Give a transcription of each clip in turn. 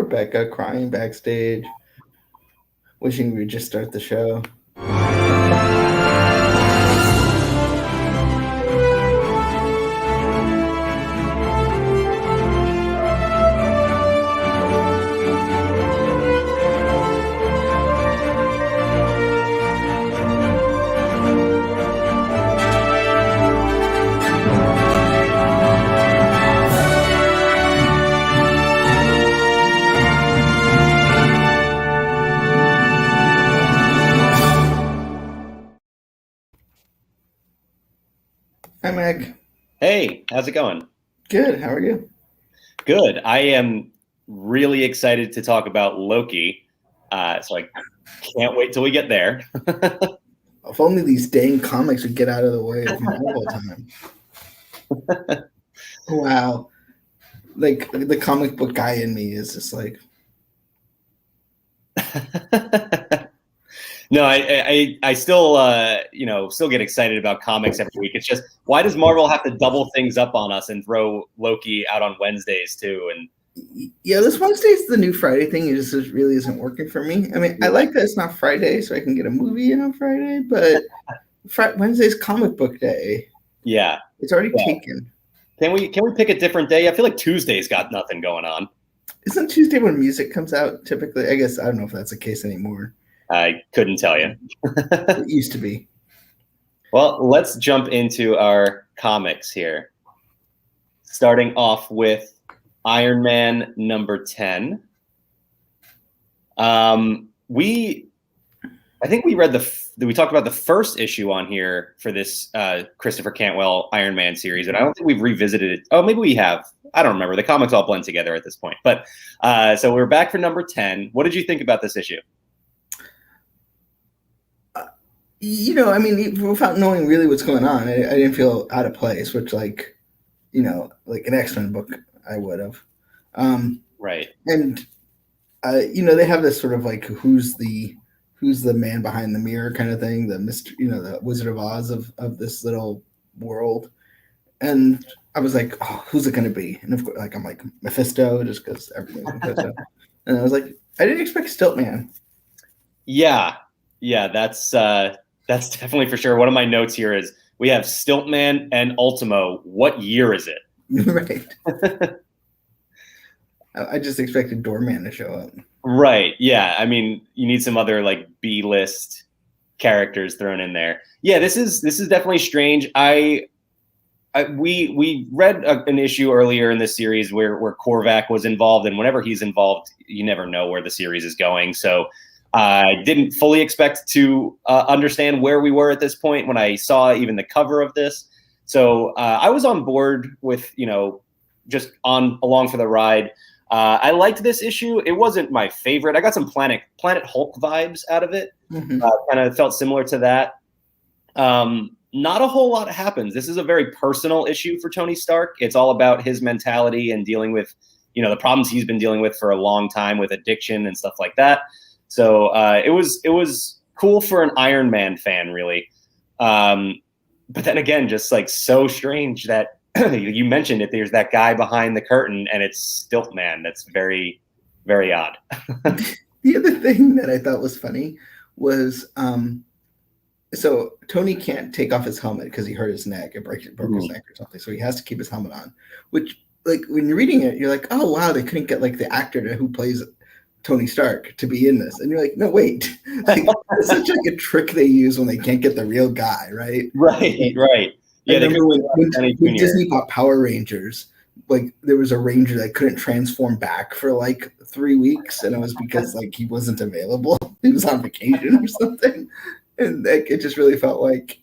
Bekah crying backstage, wishing we'd just start the show. Hi, Mack. Hey, how's it going? Good. How are you? Good. I am really excited to talk about Loki. So I can't wait till we get there. If only these dang comics would get out of the way of Marvel time. Wow. Like, the comic book guy in me is just like... No, I still still get excited about comics every week. It's just, why does Marvel have to double things up on us and throw Loki out on Wednesdays too? And yeah, this Wednesday's the new Friday thing. It just really isn't working for me. I mean, I like that it's not Friday, so I can get a movie in on Friday, but Wednesday's comic book day. Yeah, it's already taken. Can we pick a different day? I feel like Tuesday's got nothing going on. Isn't Tuesday when music comes out typically? I guess I don't know if that's the case anymore. I couldn't tell you. It used to be. Well, let's jump into our comics here. Starting off with Iron Man number 10. I think we read we talked about the first issue on here for this Christopher Cantwell Iron Man series, and I don't think we've revisited it. Oh, maybe we have. I don't remember. The comics all blend together at this point. But so we're back for number 10. What did you think about this issue? I mean, without knowing really what's going on, I didn't feel out of place, which, like an X-Men book, I would have. Right. And, they have this sort of like, who's the man behind the mirror kind of thing, the the Wizard of Oz of this little world. And I was like, oh, who's it going to be? And of course, I'm like, Mephisto, just because everything's Mephisto. And I was like, I didn't expect Stiltman. Yeah, that's definitely for sure. One of my notes here is we have Stiltman and Ultimo. What year is it? Right. I just expected Doorman to show up. Right. Yeah. I mean, you need some other like B-list characters thrown in there. Yeah, this is definitely strange. We read an issue earlier in this series where Korvac was involved, and whenever he's involved, you never know where the series is going. So I didn't fully expect to understand where we were at this point when I saw even the cover of this. So I was on board with, just along for the ride. I liked this issue. It wasn't my favorite. I got some Planet Hulk vibes out of it. Mm-hmm. Kind of felt similar to that. Not a whole lot happens. This is a very personal issue for Tony Stark. It's all about his mentality and dealing with, the problems he's been dealing with for a long time with addiction and stuff like that. So it was cool for an Iron Man fan, really. But then again, just like so strange that you mentioned it. There's that guy behind the curtain, and it's Stiltman. That's very, very odd. The other thing that I thought was funny was so Tony can't take off his helmet because he hurt his neck. It broke his neck or something. So he has to keep his helmet on. Which, like, when you're reading it, you're like, oh wow, they couldn't get like the actor who plays Tony Stark to be in this, and you're like, no, wait, it's such like a trick they use when they can't get the real guy, right? Right. Yeah, I remember when Disney bought Power Rangers, like there was a Ranger that couldn't transform back for like 3 weeks, and it was because like he wasn't available, he was on vacation or something, and like it just really felt like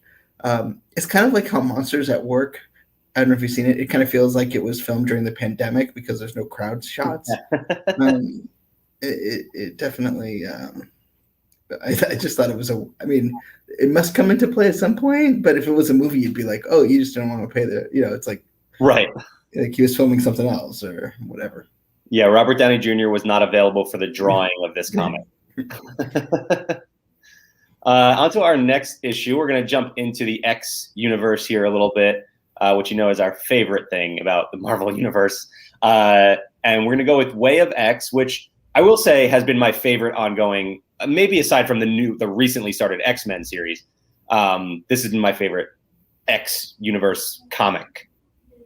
it's kind of like how Monsters at Work. I don't know if you've seen it. It kind of feels like it was filmed during the pandemic because there's no crowd shots. It definitely. I just thought it was it must come into play at some point. But if it was a movie, you'd be like, oh, you just don't want to pay it's like right, like he was filming something else or whatever. Yeah, Robert Downey Jr. was not available for the drawing of this comic. On to our next issue. We're going to jump into the X universe here a little bit, which is our favorite thing about the Marvel universe. And we're going to go with Way of X, which I will say has been my favorite ongoing, maybe aside from the recently started X-Men series. This has been my favorite X universe comic.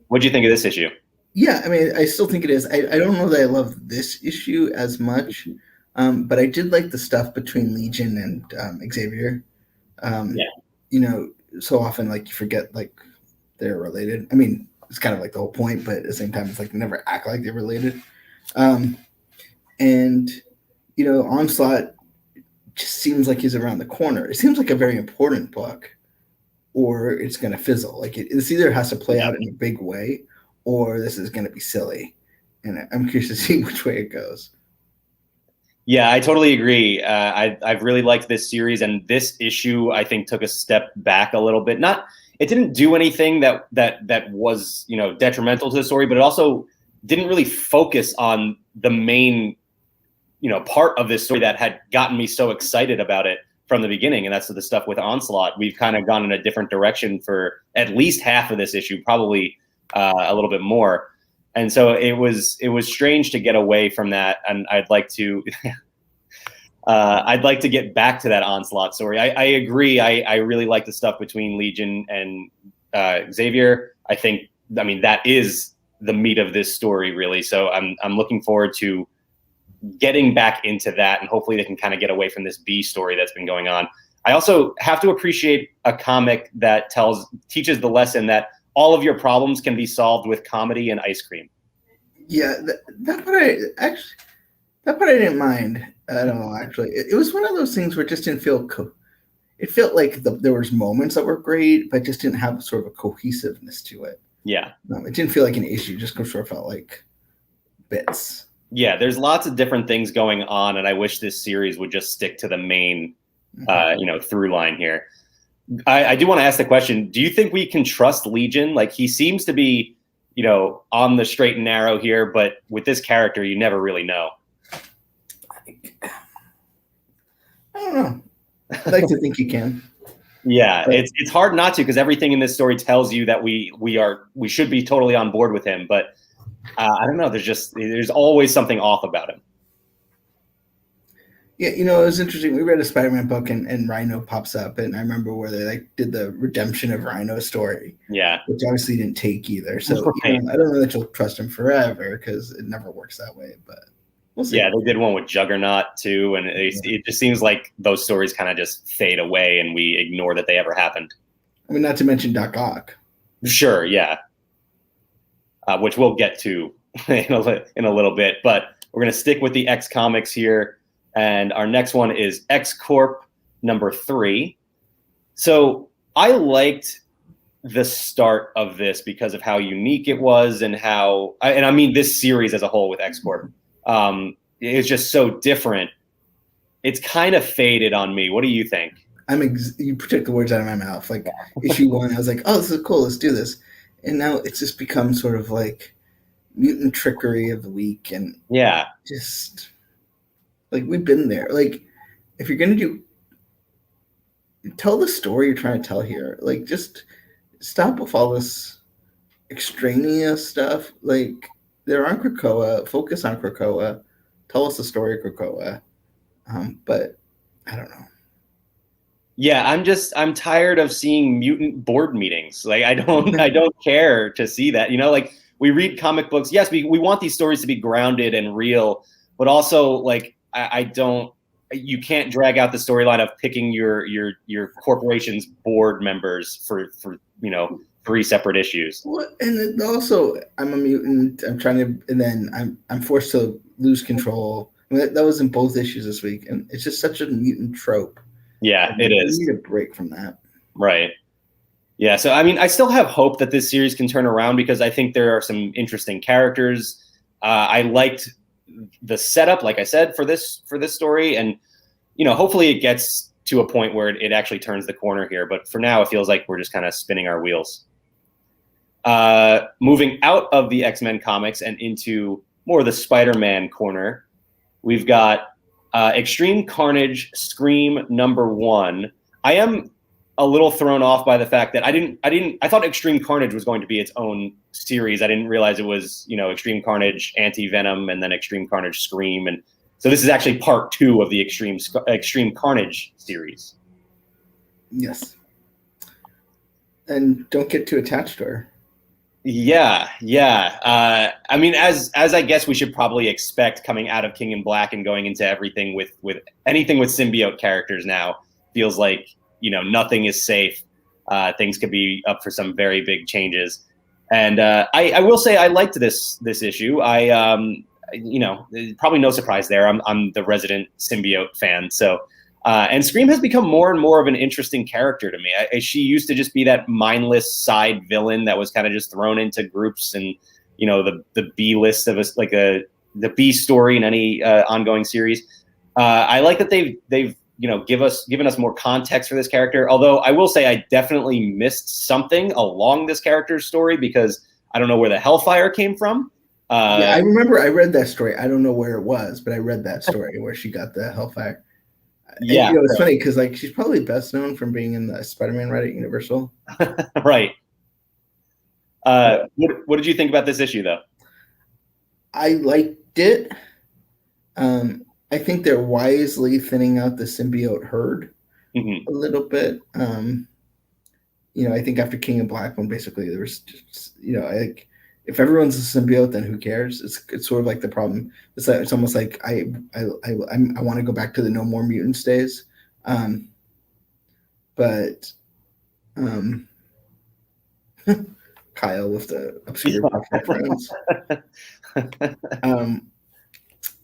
What do you think of this issue? Yeah, I mean, I still think it is. I don't know that I love this issue as much, but I did like the stuff between Legion and Xavier. Yeah. You know, so often like you forget like they're related. I mean, it's kind of like the whole point, but at the same time, it's like they never act like they're related. And you know, Onslaught just seems like he's around the corner. It seems like a very important book, or it's going to fizzle. Like it's either has to play out in a big way, or this is going to be silly. And I'm curious to see which way it goes. Yeah, I totally agree. I've really liked this series, and this issue I think took a step back a little bit. It didn't do anything that was detrimental to the story, but it also didn't really focus on the main part of this story that had gotten me so excited about it from the beginning, and that's the stuff with Onslaught. We've kind of gone in a different direction for at least half of this issue, probably a little bit more. And so it was strange to get away from that, and I'd like to get back to that Onslaught story. I agree. I really like the stuff between Legion and Xavier. I mean that is the meat of this story, really. So I'm looking forward to getting back into that, and hopefully they can kind of get away from this B story that's been going on. I also have to appreciate a comic that teaches the lesson that all of your problems can be solved with comedy and ice cream. Yeah, that part I didn't mind at all. Actually, it was one of those things where it just didn't feel. It felt like there was moments that were great, but just didn't have sort of a cohesiveness to it. Yeah, it didn't feel like an issue. Just sort of felt like bits. Yeah, there's lots of different things going on, and I wish this series would just stick to the main, through line here. I do want to ask the question: do you think we can trust Legion? Like, he seems to be, on the straight and narrow here, but with this character, you never really know. I don't know. I'd like to think you can. Yeah, it's hard not to, because everything in this story tells you that we should be totally on board with him, but. I don't know. There's always something off about him. Yeah, it was interesting. We read a Spider-Man book and Rhino pops up, and I remember where they did the redemption of Rhino story. Yeah, which obviously didn't take either. So I don't know that you'll trust him forever because it never works that way. But we'll see. Yeah, they did one with Juggernaut too, and it just seems like those stories kind of just fade away, and we ignore that they ever happened. I mean, not to mention Doc Ock. Sure, yeah. Which we'll get to in a little bit, but we're going to stick with the X comics here. And our next one is X-Corp number 3. So I liked the start of this because of how unique it was and I mean this series as a whole with X-Corp. It's just so different. It's kind of faded on me. What do you think? You took the words out of my mouth. Like issue 1, I was like, oh, this is cool. Let's do this. And now it's just become sort of like mutant trickery of the week. And just like we've been there. Like if you're going to tell the story you're trying to tell here, like just stop with all this extraneous stuff. Like they're on Krakoa, focus on Krakoa, tell us the story of Krakoa. But I don't know. Yeah, I'm tired of seeing mutant board meetings. Like I don't care to see that. Like we read comic books. Yes, we want these stories to be grounded and real, but also like you can't drag out the storyline of picking your corporation's board members for 3 separate issues. Well, and also I'm a mutant. I'm trying to, and then I'm forced to lose control. I mean, that was in both issues this week, and it's just such a mutant trope. Yeah, it is. We need a break from that. Right. Yeah. So, I mean, I still have hope that this series can turn around because I think there are some interesting characters. I liked the setup, like I said, for this story. And, hopefully it gets to a point where it actually turns the corner here. But for now, it feels like we're just kind of spinning our wheels. Moving out of the X-Men comics and into more of the Spider-Man corner, we've got Extreme Carnage Scream number 1. I am a little thrown off by the fact that I thought Extreme Carnage was going to be its own series. I didn't realize it was, Extreme Carnage Anti-Venom and then Extreme Carnage Scream. And So this is actually part 2 of the Extreme Carnage series. Yes. And don't get too attached to her. Yeah. I mean, as I guess we should probably expect coming out of King in Black and going into everything with anything with symbiote characters now, feels like, nothing is safe. Things could be up for some very big changes. And I will say I liked this issue. Probably no surprise there. I'm the resident symbiote fan. So, and Scream has become more and more of an interesting character to me. She used to just be that mindless side villain that was kind of just thrown into groups and, the B list of us, like the B story in any ongoing series. I like that they've given us more context for this character. Although I will say I definitely missed something along this character's story because I don't know where the Hellfire came from. Yeah, I remember I read that story. I don't know where it was, but I read that story where she got the Hellfire. Yeah, and, it's funny because she's probably best known from being in the Spider-Man ride at Universal. Right. What did you think about this issue, though? I liked it. I think they're wisely thinning out the symbiote herd a little bit. I think after King in Black, when basically there was just, if everyone's a symbiote, then who cares? It's sort of like the problem. It's almost like I want to go back to the No More Mutants days, but Kyle with the obscure reference.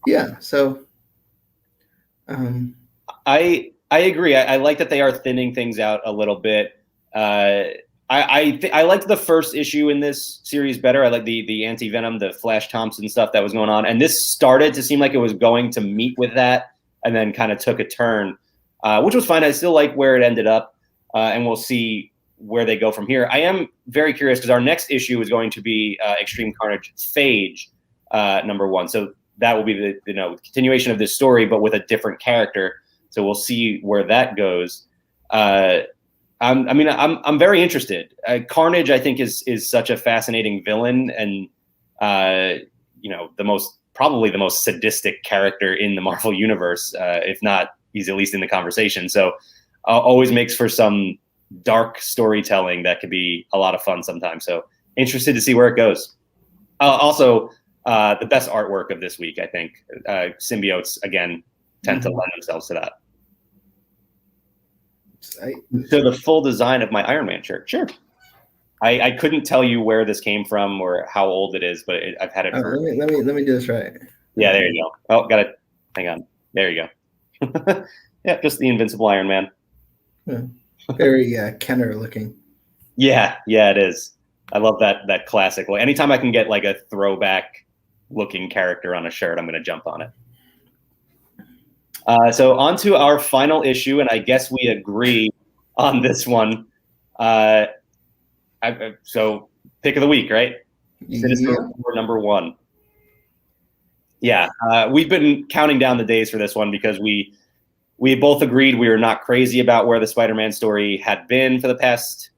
Yeah. So. I agree. I like that they are thinning things out a little bit. I liked the first issue in this series better. I like the Anti-Venom, the Flash Thompson stuff that was going on. And this started to seem like it was going to meet with that and then kind of took a turn, which was fine. I still like where it ended up, and we'll see where they go from here. I am very curious because our next issue is going to be Extreme Carnage Phage #1. So that will be the continuation of this story, but with a different character. So we'll see where that goes. I'm very interested. Carnage, I think, is such a fascinating villain, and probably the most sadistic character in the Marvel universe. If not, he's at least in the conversation. So always makes for some dark storytelling that could be a lot of fun sometimes. So interested to see where it goes. Also, the best artwork of this week, I think. Symbiotes again tend to lend themselves to that. So the full design of my Iron Man shirt. Sure. I couldn't tell you where this came from or how old it is, but I've had it for. Let me do this right. Yeah, there you go. Oh, got it. Hang on. There you go. Yeah, just the Invincible Iron Man. Yeah. Very Kenner looking. Yeah, it is. I love that classic. Well, anytime I can get like a throwback looking character on a shirt, I'm going to jump on it. So on to our final issue, and I guess we agree on this one. So pick of the week, right? Sinister War #1. Yeah, we've been counting down the days for this one because we both agreed we were not crazy about where the Spider-Man story had been for the past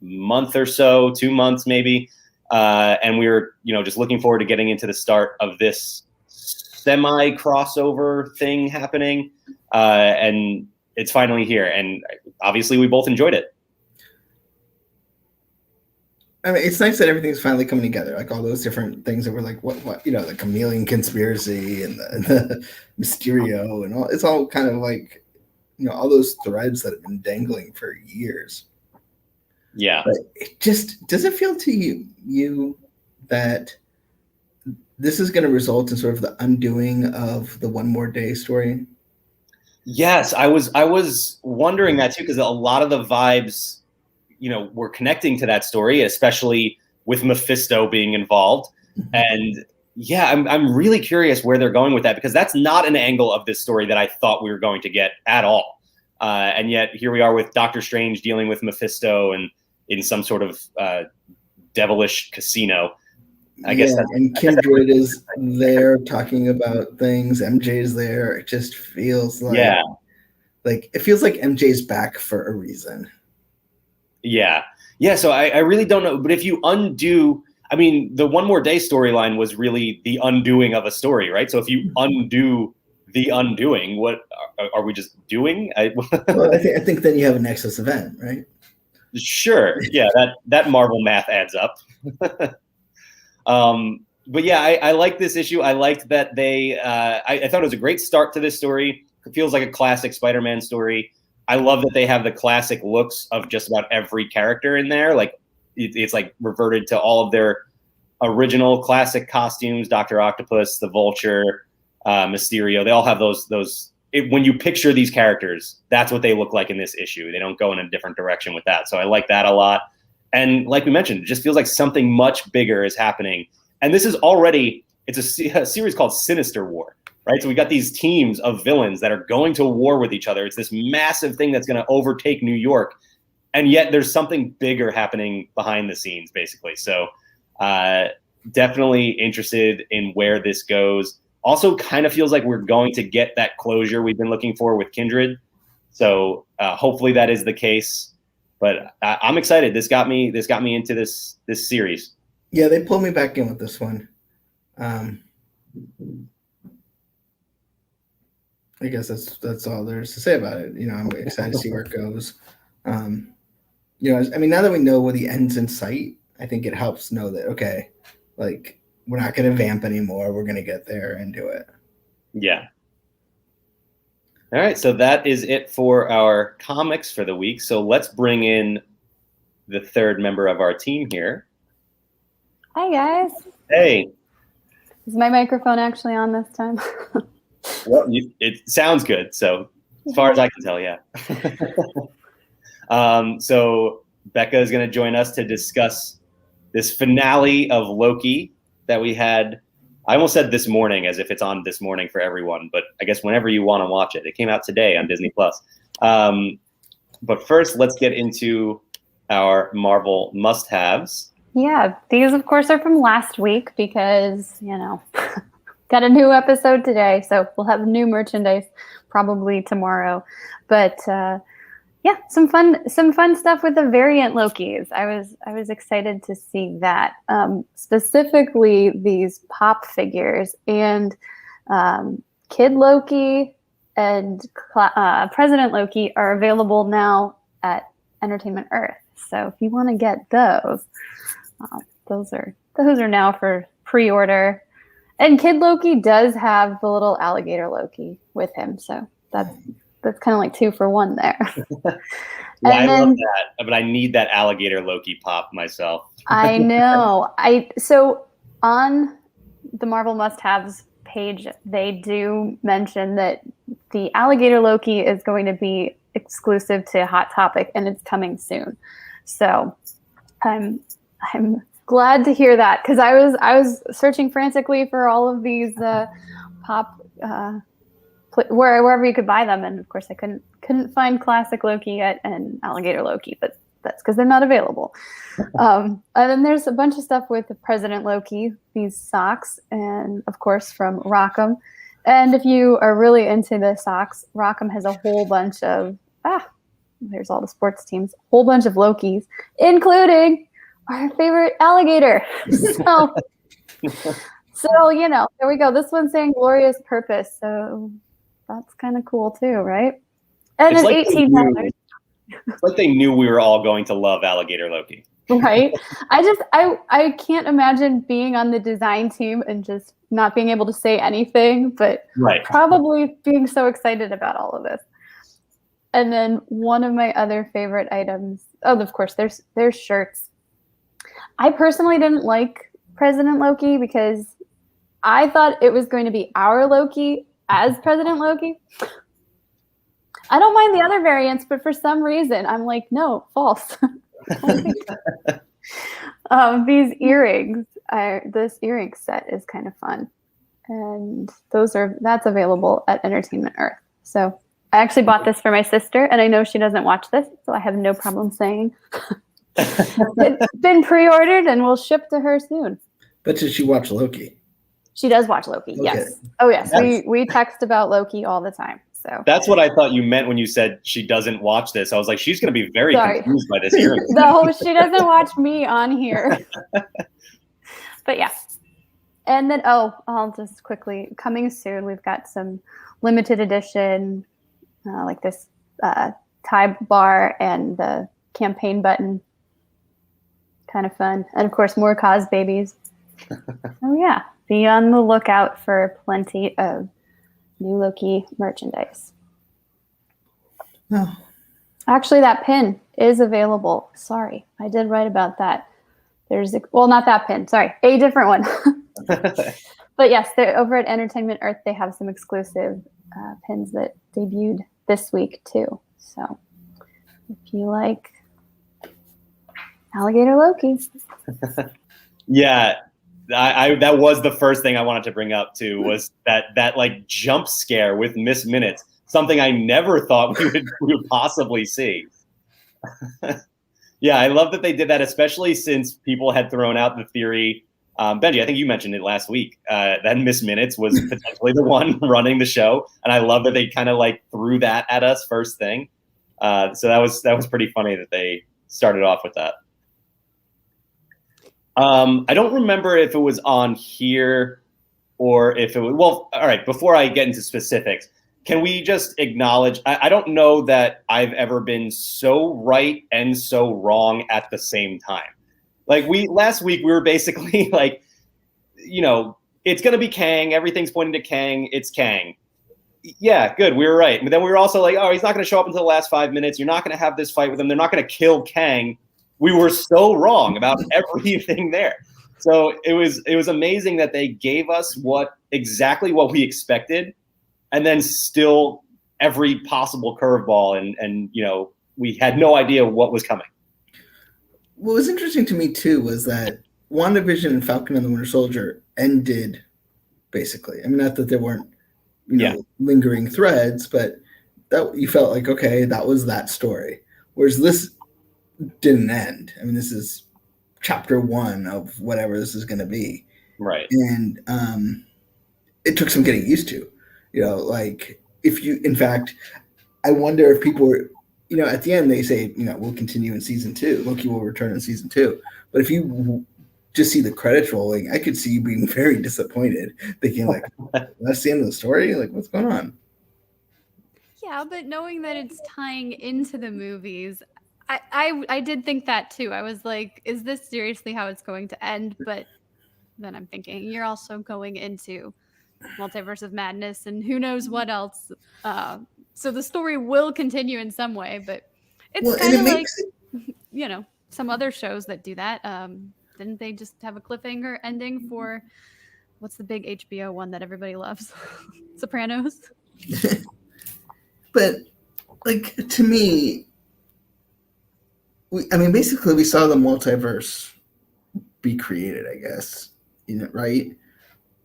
month or so, 2 months maybe, and we were just looking forward to getting into the start of this semi-crossover thing happening, and it's finally here, and obviously we both enjoyed it. I mean, it's nice that everything's finally coming together, like all those different things that were like, what the chameleon conspiracy and the Mysterio and all. It's all kind of like, all those threads that have been dangling for years. Yeah. But it just, does it feel to you that this is going to result in sort of the undoing of the One More Day story? Yes, I was wondering that too, because a lot of the vibes, we're connecting to that story, especially with Mephisto being involved. Mm-hmm. And yeah, I'm really curious where they're going with that, because that's not an angle of this story that I thought we were going to get at all. And yet here we are with Doctor Strange dealing with Mephisto and in some sort of devilish casino. I guess. And Kindred is there talking about things. MJ's there. It just feels like, it feels like MJ's back for a reason. Yeah. So I really don't know. But if you undo, I mean, the One More Day storyline was really the undoing of a story, right? So if you undo the undoing. What are we just doing? Well, I think then you have a Nexus event, right? Sure. Yeah, that Marvel math adds up. But yeah, I like this issue. I liked that they. I thought it was a great start to this story. It feels like a classic Spider-Man story. I love that they have the classic looks of just about every character in there. Like it's like reverted to all of their original classic costumes. Dr. Octopus, the Vulture, Mysterio. They all have those. When you picture these characters, that's what they look like in this issue. They don't go in a different direction with that. So I like that a lot. And like we mentioned, it just feels like something much bigger is happening. And this is already, it's a series called Sinister War, right? So we got these teams of villains that are going to war with each other. It's this massive thing that's going to overtake New York. And yet there's something bigger happening behind the scenes, basically. So definitely interested in where this goes. Also kind of feels like we're going to get that closure we've been looking for with Kindred. So hopefully that is the case. But I'm excited. This got me into this series. Yeah, they pulled me back in with this one. I guess that's all there is to say about it. I'm excited to see where it goes. I mean, now that we know where the end's in sight, I think it helps know that, okay, like we're not going to vamp anymore. We're going to get there and do it. Yeah. All right. So that is it for our comics for the week. So let's bring in the third member of our team here. Hi, guys. Hey. Is my microphone actually on this time? Well, it sounds good. So as far as I can tell, yeah. So Bekah is going to join us to discuss this finale of Loki that we had. I almost said this morning as if it's on this morning for everyone, but I guess whenever you want to watch it. It came out today on Disney+. But first, let's get into our Marvel must-haves. Yeah, these, of course, are from last week because, got a new episode today, so we'll have new merchandise probably tomorrow. But yeah, some fun stuff with the variant Lokis. I was excited to see that. Specifically, these pop figures and Kid Loki and President Loki are available now at Entertainment Earth. So if you want to get those are now for pre-order. And Kid Loki does have the little alligator Loki with him, so that's kind of like 2 for 1 there. Yeah, I love that, but I need that alligator Loki pop myself. I know. So on the Marvel must-haves page, they do mention that the alligator Loki is going to be exclusive to Hot Topic, and it's coming soon. So I'm glad to hear that, because I was searching frantically for all of these pop wherever you could buy them, and of course I couldn't find classic Loki yet and alligator Loki, but that's because they're not available. And then there's a bunch of stuff with President Loki, these socks, and of course from Rockham. And if you are really into the socks, Rockham has a whole bunch of there's all the sports teams, whole bunch of Lokis, including our favorite alligator. So there we go. This one's saying glorious purpose. So that's kind of cool too, right? And it's like $18. It's like they knew we were all going to love alligator Loki. Right? I can't imagine being on the design team and just not being able to say anything, but probably being so excited about all of this. And then one of my other favorite items, of course, there's shirts. I personally didn't like President Loki because I thought it was going to be our Loki as President Loki. I don't mind the other variants, but for some reason, I'm like, no, false. These earrings, this earring set is kind of fun. And that's available at Entertainment Earth. So I actually bought this for my sister, and I know she doesn't watch this, so I have no problem saying it's been pre-ordered and will ship to her soon. But did she watch Loki? She does watch Loki, okay. Yes. Oh, yes. We text about Loki all the time. So that's what I thought you meant when you said she doesn't watch this. I was like, she's going to be very confused by this earring. No, she doesn't watch me on here. But yeah. And then, I'll just quickly, coming soon, we've got some limited edition, like this tie bar and the campaign button. Kind of fun. And of course, more Cos babies. Oh, yeah. Be on the lookout for plenty of new Loki merchandise. Oh. Actually, that pin is available. Sorry, I did write about that. Not that pin. Sorry, a different one. But yes, they're over at Entertainment Earth. They have some exclusive pins that debuted this week too. So if you like Alligator Loki, Yeah, I that was the first thing I wanted to bring up too, was that like jump scare with Miss Minutes, something I never thought we would possibly see. Yeah, I love that they did that, especially since people had thrown out the theory. Benji, I think you mentioned it last week, that Miss Minutes was potentially the one running the show, and I love that they kind of like threw that at us first thing. So that was pretty funny that they started off with that. I don't remember if it was on here or if it was, well, all right, before I get into specifics, can we just acknowledge, I don't know that I've ever been so right and so wrong at the same time. Like last week we were basically like, it's going to be Kang. Everything's pointing to Kang. It's Kang. Yeah, good. We were right. But then we were also like, oh, he's not going to show up until the last 5 minutes. You're not going to have this fight with him. They're not going to kill Kang. We were so wrong about everything there. So it was amazing that they gave us exactly what we expected, and then still every possible curveball, and we had no idea what was coming. What was interesting to me too was that WandaVision and Falcon and the Winter Soldier ended basically. I mean, not that there weren't lingering threads, but that you felt like, okay, that was that story. Whereas this didn't end. I mean, this is chapter 1 of whatever this is going to be. Right. And it took some getting used to, like in fact, I wonder if people were, at the end they say, we'll continue in season 2. Loki will return in season 2. But if you just see the credits rolling, I could see you being very disappointed, thinking like, that's the end of the story? Like, what's going on? Yeah, but knowing that it's tying into the movies, I did think that too. I was like, is this seriously how it's going to end? But then I'm thinking, you're also going into Multiverse of Madness and who knows what else. So the story will continue in some way, but it's kind of like, some other shows that do that. Didn't they just have a cliffhanger ending for, what's the big HBO one that everybody loves? Sopranos? But, like, to me, basically we saw the multiverse be created, I guess, right?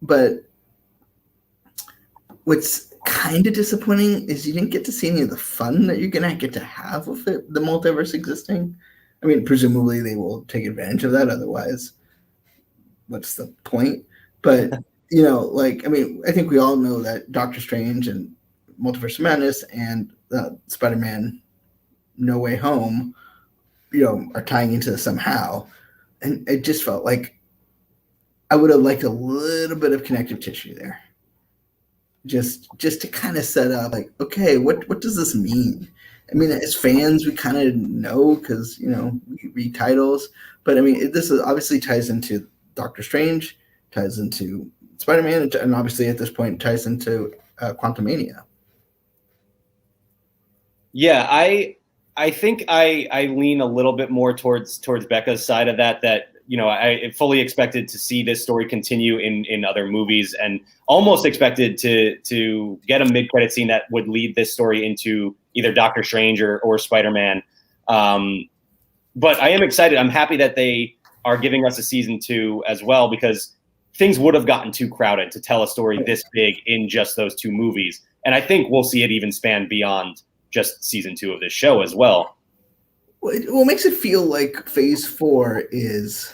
But what's kind of disappointing is you didn't get to see any of the fun that you're going to get to have with the multiverse existing. I mean, presumably they will take advantage of that. Otherwise, what's the point? But, I think we all know that Doctor Strange and Multiverse of Madness and Spider-Man No Way Home, are tying into this somehow. And it just felt like I would have liked a little bit of connective tissue there. Just to kind of set up, like, okay, what does this mean? I mean, as fans, we kind of know because, we read titles. But, this obviously ties into Doctor Strange, ties into Spider-Man, and obviously at this point ties into Quantumania. Yeah, I think I lean a little bit more towards Bekah's side of that I fully expected to see this story continue in other movies, and almost expected to get a mid-credit scene that would lead this story into either Doctor Strange or Spider-Man. But I am excited. I'm happy that they are giving us a season 2 as well, because things would have gotten too crowded to tell a story this big in just those 2 movies. And I think we'll see it even span beyond just season 2 of this show as well. What makes it feel like Phase 4 is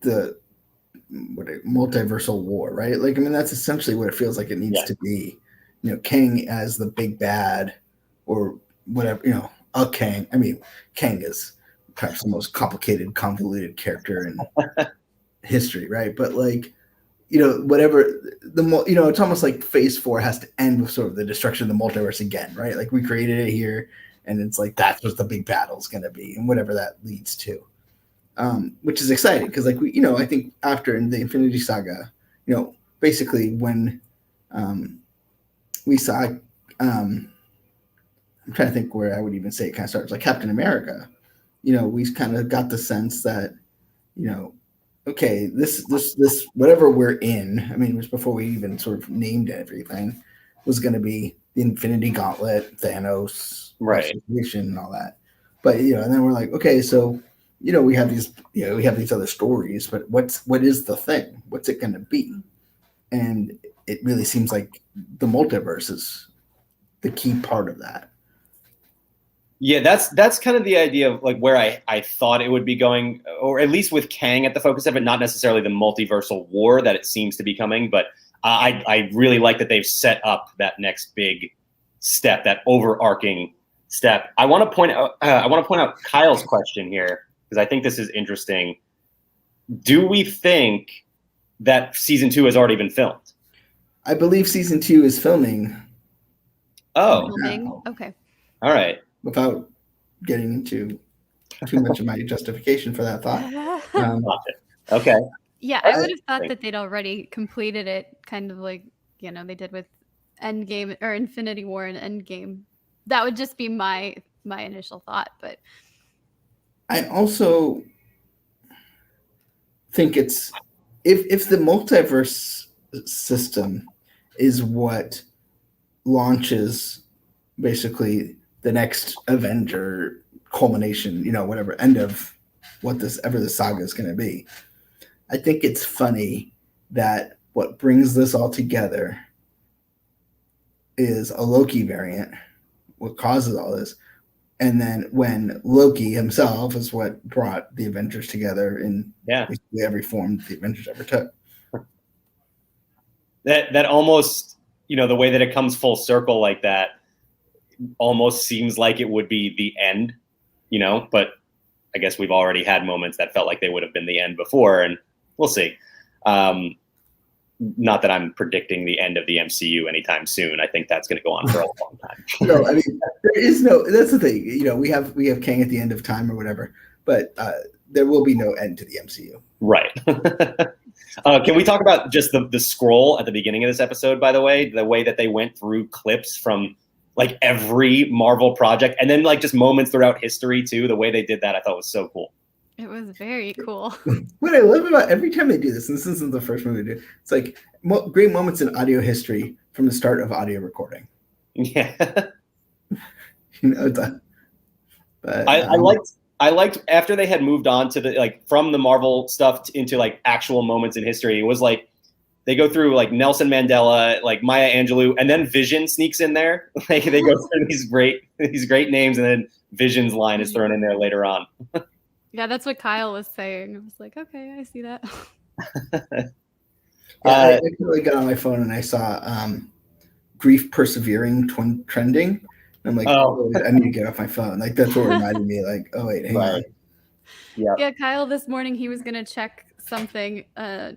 the multiversal war, right? Like, that's essentially what it feels like it needs to be. Kang as the big bad, or whatever. Kang. Kang is perhaps the most complicated, convoluted character in history, right? But like, whatever it's almost like Phase 4 has to end with sort of the destruction of the multiverse again, right? Like we created it here, and it's like that's what the big battle is going to be, and whatever that leads to, which is exciting because like I think after in the Infinity Saga, basically when we saw, I'm trying to think where I would even say it kind of starts, like Captain America, we kind of got the sense that okay, this whatever we're in, I mean, it was before we even sort of named everything, was going to be the Infinity Gauntlet, Thanos, right, and all that. But and then we're like, okay, so we have these other stories, but what is the thing? What's it going to be? And it really seems like the multiverse is the key part of that. Yeah, that's kind of the idea of like where I thought it would be going, or at least with Kang at the focus of it, not necessarily the multiversal war that it seems to be coming, but I really like that they've set up that next big step, that overarching step. I want to point out Kyle's question here because I think this is interesting. Do we think that season 2 has already been filmed? I believe season 2 is filming. Oh, Okay. All right. Without getting into too much of my justification for that thought. Okay. Yeah, I would have thought that they'd already completed it, kind of like they did with Endgame or Infinity War and Endgame. That would just be my initial thought, but I also think it's if the multiverse system is what launches basically the next Avenger culmination, whatever end of what the saga is going to be. I think it's funny that what brings this all together is a Loki variant, what causes all this. And then when Loki himself is what brought the Avengers together in basically every form the Avengers ever took. That almost, the way that it comes full circle like that almost seems like it would be the end, but I guess we've already had moments that felt like they would have been the end before, and we'll see. Not that I'm predicting the end of the MCU anytime soon. I think that's going to go on for a long time. No, I mean, that's the thing. We have Kang at the end of time or whatever, but there will be no end to the MCU. Right. Can we talk about just the scroll at the beginning of this episode, by the way that they went through clips from like every Marvel project and then like just moments throughout history too. The way they did that, I thought was so cool. it was very cool. What I love about every time they do this, and this isn't the first one they do, it's like great moments in audio history from the start of audio recording. Yeah. But I liked after they had moved on to the like from the Marvel stuff into like actual moments in history. It was like they go through like Nelson Mandela, like Maya Angelou, and then Vision sneaks in there. Like they go through these great names, and then Vision's line is thrown in there later on. Yeah, that's what Kyle was saying. I was like, okay, I see that. I totally got on my phone and I saw grief persevering trending. And I'm like, oh, I need to get off my phone. Like that's what reminded me. Like, oh wait, hang on. Yeah, Kyle this morning he was gonna check something,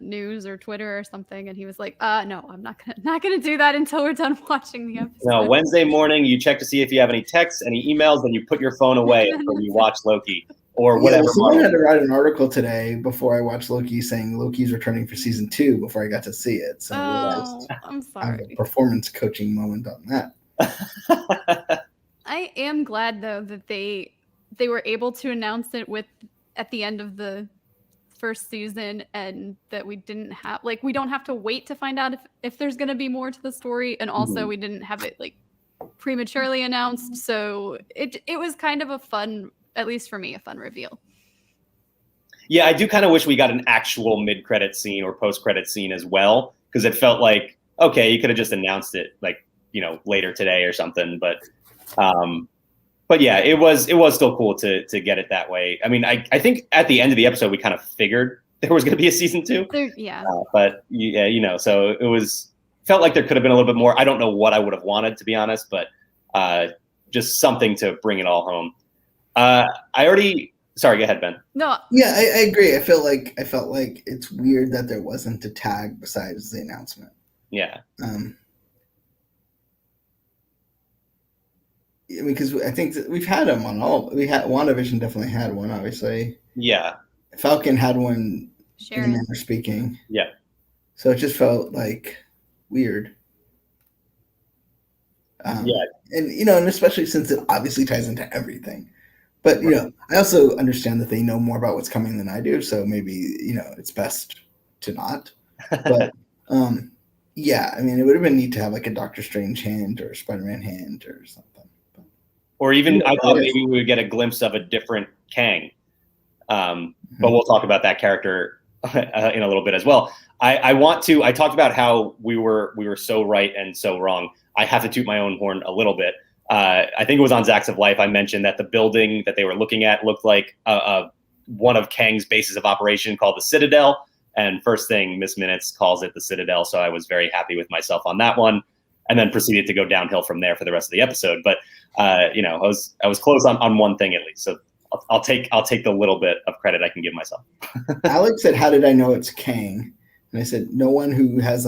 news or Twitter or something, and he was like, no, I'm not gonna do that until we're done watching the episode. No, Wednesday morning you check to see if you have any texts, any emails, then you put your phone away until you watch Loki or whatever. Someone had to write an article today before I watched Loki saying Loki's returning for season 2 before I got to see it. So I'm sorry. A performance coaching moment on that. I am glad though that they were able to announce it at the end of the first season, and that we don't have to wait to find out if there's going to be more to the story, and also we didn't have it like prematurely announced, so it was kind of a fun, at least for me, a fun reveal. Yeah, I do kind of wish we got an actual mid-credit scene or post-credit scene as well, because it felt like, okay, you could have just announced it like, later today or something, but yeah, it was still cool to get it that way. I mean, I think at the end of the episode we kind of figured there was going to be a season 2. But yeah, so it felt like there could have been a little bit more. I don't know what I would have wanted, to be honest, but just something to bring it all home. I already Sorry, go ahead, Ben. No. Yeah, I agree. I felt like it's weird that there wasn't a tag besides the announcement. Yeah. Because I think that we've had them on all. We had WandaVision definitely had one, obviously. Yeah. Falcon had one. Sharon. In the manner of speaking. Yeah. So it just felt like weird. Yeah. And and especially since it obviously ties into everything. But I also understand that they know more about what's coming than I do, so maybe it's best to not. But yeah, I mean, it would have been neat to have like a Doctor Strange hand or a Spider-Man hand or something. Or even I thought maybe we would get a glimpse of a different Kang. But we'll talk about that character in a little bit as well. I talked about how we were so right and so wrong. I have to toot my own horn a little bit. I think it was on Zacks of Life. I mentioned that the building that they were looking at looked like one of Kang's bases of operation called the Citadel. And first thing, Miss Minutes calls it the Citadel. So I was very happy with myself on that one, and then proceeded to go downhill from there for the rest of the episode. But I was close on one thing at least. So I'll take the little bit of credit I can give myself. Alex said, "How did I know it's Kang?" And I said, "No one who has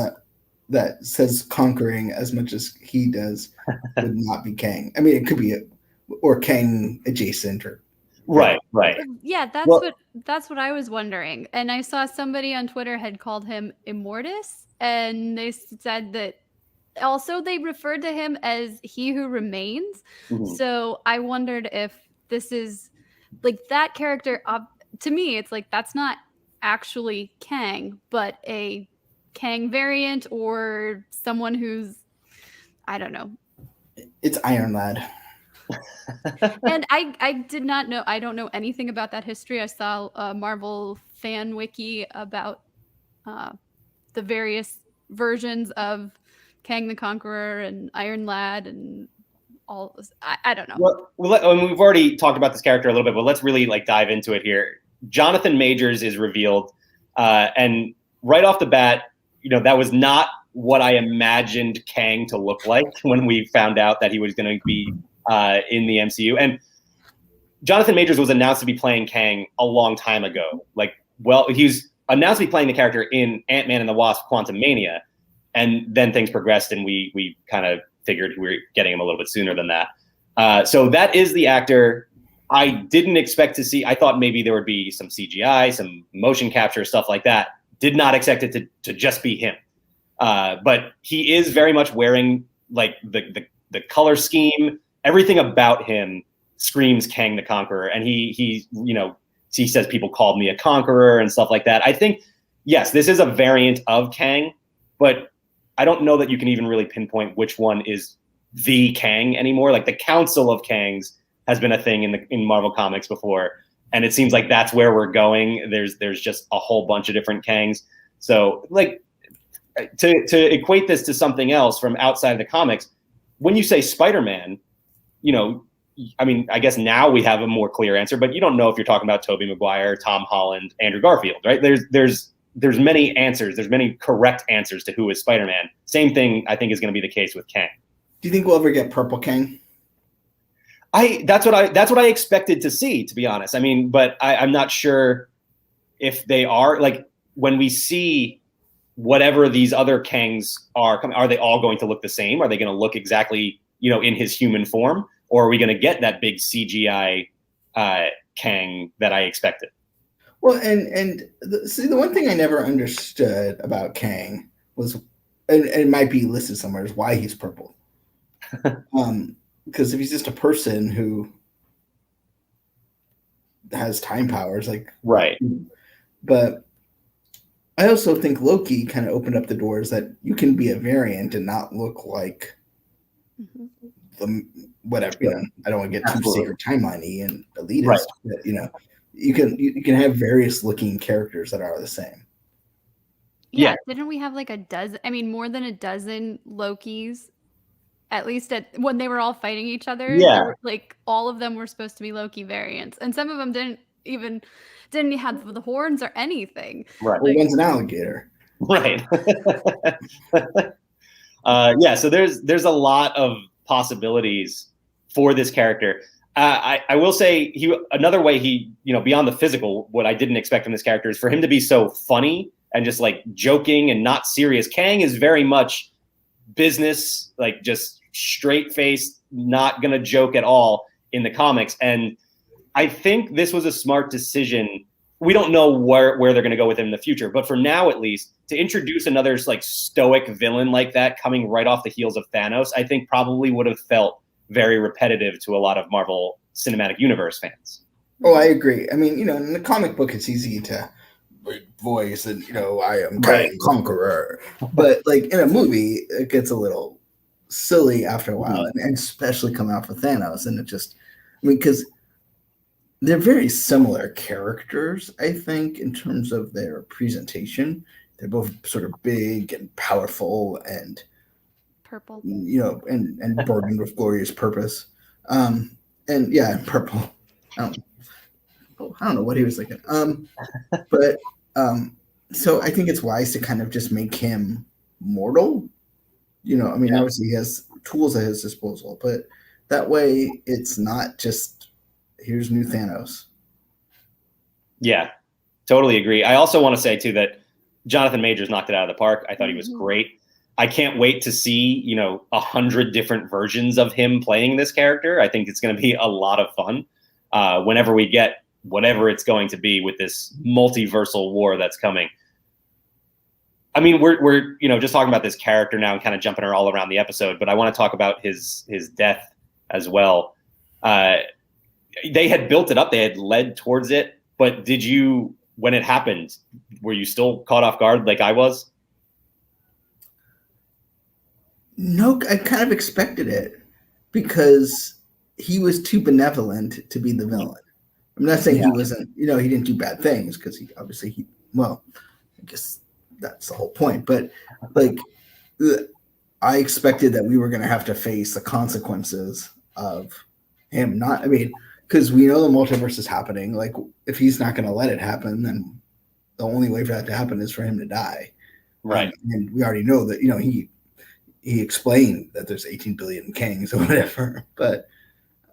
that says conquering as much as he does would not be Kang. I mean, it could be or Kang adjacent or." Right. Yeah, that's what I was wondering. And I saw somebody on Twitter had called him Immortus, and they said that also they referred to him as He Who Remains. Mm-hmm. So I wondered if this is like that character. To me, it's like that's not actually Kang, but a Kang variant or someone who's, I don't know. It's Iron Lad. And I did not know. I don't know anything about that history. I saw a Marvel fan wiki about the various versions of Kang the Conqueror and Iron Lad and all. I don't know. Well, we've already talked about this character a little bit, but let's really dive into it here. Jonathan Majors is revealed, and right off the bat, that was not what I imagined Kang to look like when we found out that he was going to be in the MCU. And Jonathan Majors was announced to be playing Kang a long time ago. He's announced to be playing the character in Ant-Man and the Wasp: Quantumania, and then things progressed, and we kind of figured we were getting him a little bit sooner than that. So that is the actor. I didn't expect to see. I thought maybe there would be some CGI, some motion capture, stuff like that. Did not expect it to just be him. But he is very much wearing the color scheme. Everything about him screams Kang the Conqueror, and he says people called me a conqueror and stuff like that. I think, yes, this is a variant of Kang, but I don't know that you can even really pinpoint which one is the Kang anymore. Like the Council of Kangs has been a thing in Marvel Comics before, and it seems like that's where we're going. There's just a whole bunch of different Kangs. So to equate this to something else from outside of the comics, when you say Spider-Man, I mean, I guess now we have a more clear answer, but you don't know if you're talking about Tobey Maguire, Tom Holland, Andrew Garfield, right? There's many answers. There's many correct answers to who is Spider-Man. Same thing, I think, is going to be the case with Kang. Do you think we'll ever get Purple Kang? That's what I expected to see, to be honest. I mean, but I'm not sure if they are. Like when we see whatever these other Kangs are they all going to look the same? Are they going to look exactly, in his human form? Or are we going to get that big CGI Kang that I expected? Well, the one thing I never understood about Kang was, and it might be listed somewhere, is why he's purple. Because if he's just a person who has time powers, right. But I also think Loki kind of opened up the doors that you can be a variant and not look like the whatever. I don't want to get too secret timeline-y and elitist, right. But you can have various looking characters that are the same. Yeah. Didn't we have like a dozen? I mean, more than a dozen Lokis. At least when they were all fighting each other, yeah, all of them were supposed to be Loki variants, and some of them didn't have the horns or anything. Right. Well, one's an alligator. Right. So there's a lot of possibilities for this character. I will say another way he, beyond the physical, what I didn't expect from this character is for him to be so funny and just like joking and not serious. Kang is very much business, like just straight faced, not going to joke at all in the comics. And I think this was a smart decision. We don't know where they're going to go with him in the future, but for now, at least, to introduce another like stoic villain like that coming right off the heels of Thanos, I think probably would have felt very repetitive to a lot of Marvel Cinematic Universe fans. Oh, I agree. I mean, in the comic book, it's easy to voice and, I am Kang Conqueror. But like in a movie, it gets a little silly after a while, and especially coming off of Thanos. And it just, because they're very similar characters, I think, in terms of their presentation. They're both sort of big and powerful and purple, and burdened with glorious purpose. And yeah, purple. I don't know what he was thinking. But so I think it's wise to kind of just make him mortal. Obviously he has tools at his disposal, but that way it's not just here's new Thanos. Yeah, totally agree. I also want to say too that Jonathan Majors knocked it out of the park. I thought he was great. I can't wait to see, 100 different versions of him playing this character. I think it's going to be a lot of fun whenever we get whatever it's going to be with this multiversal war that's coming. I mean, we're just talking about this character now and kind of jumping her all around the episode, but I want to talk about his death as well. They had built it up. They had led towards it. But did you, when it happened, were you still caught off guard like I was? No, I kind of expected it because he was too benevolent to be the villain. I'm not saying he wasn't, he didn't do bad things because I guess that's the whole point. But like, I expected that we were going to have to face the consequences of him because we know the multiverse is happening. Like, if he's not going to let it happen, then the only way for that to happen is for him to die. Right. And we already know that, he explained that there's 18 billion Kangs or whatever. But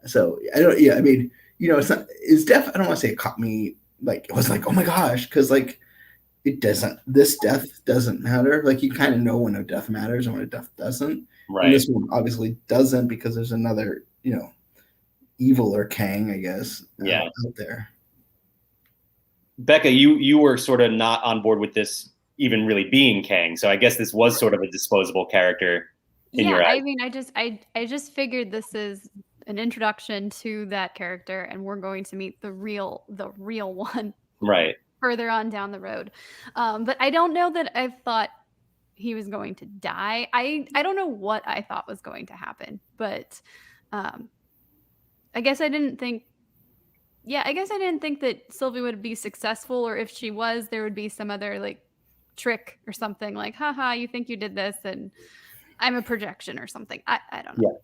so it's not, his death, I don't want to say it caught me, like, it was like, oh my gosh, because like, this death doesn't matter. Like, you kind of know when a death matters and when a death doesn't. Right. And this one obviously doesn't because there's another, evil or Kang, I guess, out there. Bekah, you were sort of not on board with this even really being Kang, so I guess this was sort of a disposable character in your eyes. I mean, I just figured this is an introduction to that character, and we're going to meet the real one, right, further on down the road. But I don't know that I thought he was going to die. I don't know what I thought was going to happen, but I guess I didn't think that Sylvie would be successful, or if she was, there would be some other like trick or something like, haha, you think you did this and I'm a projection or something. I don't know. Yeah.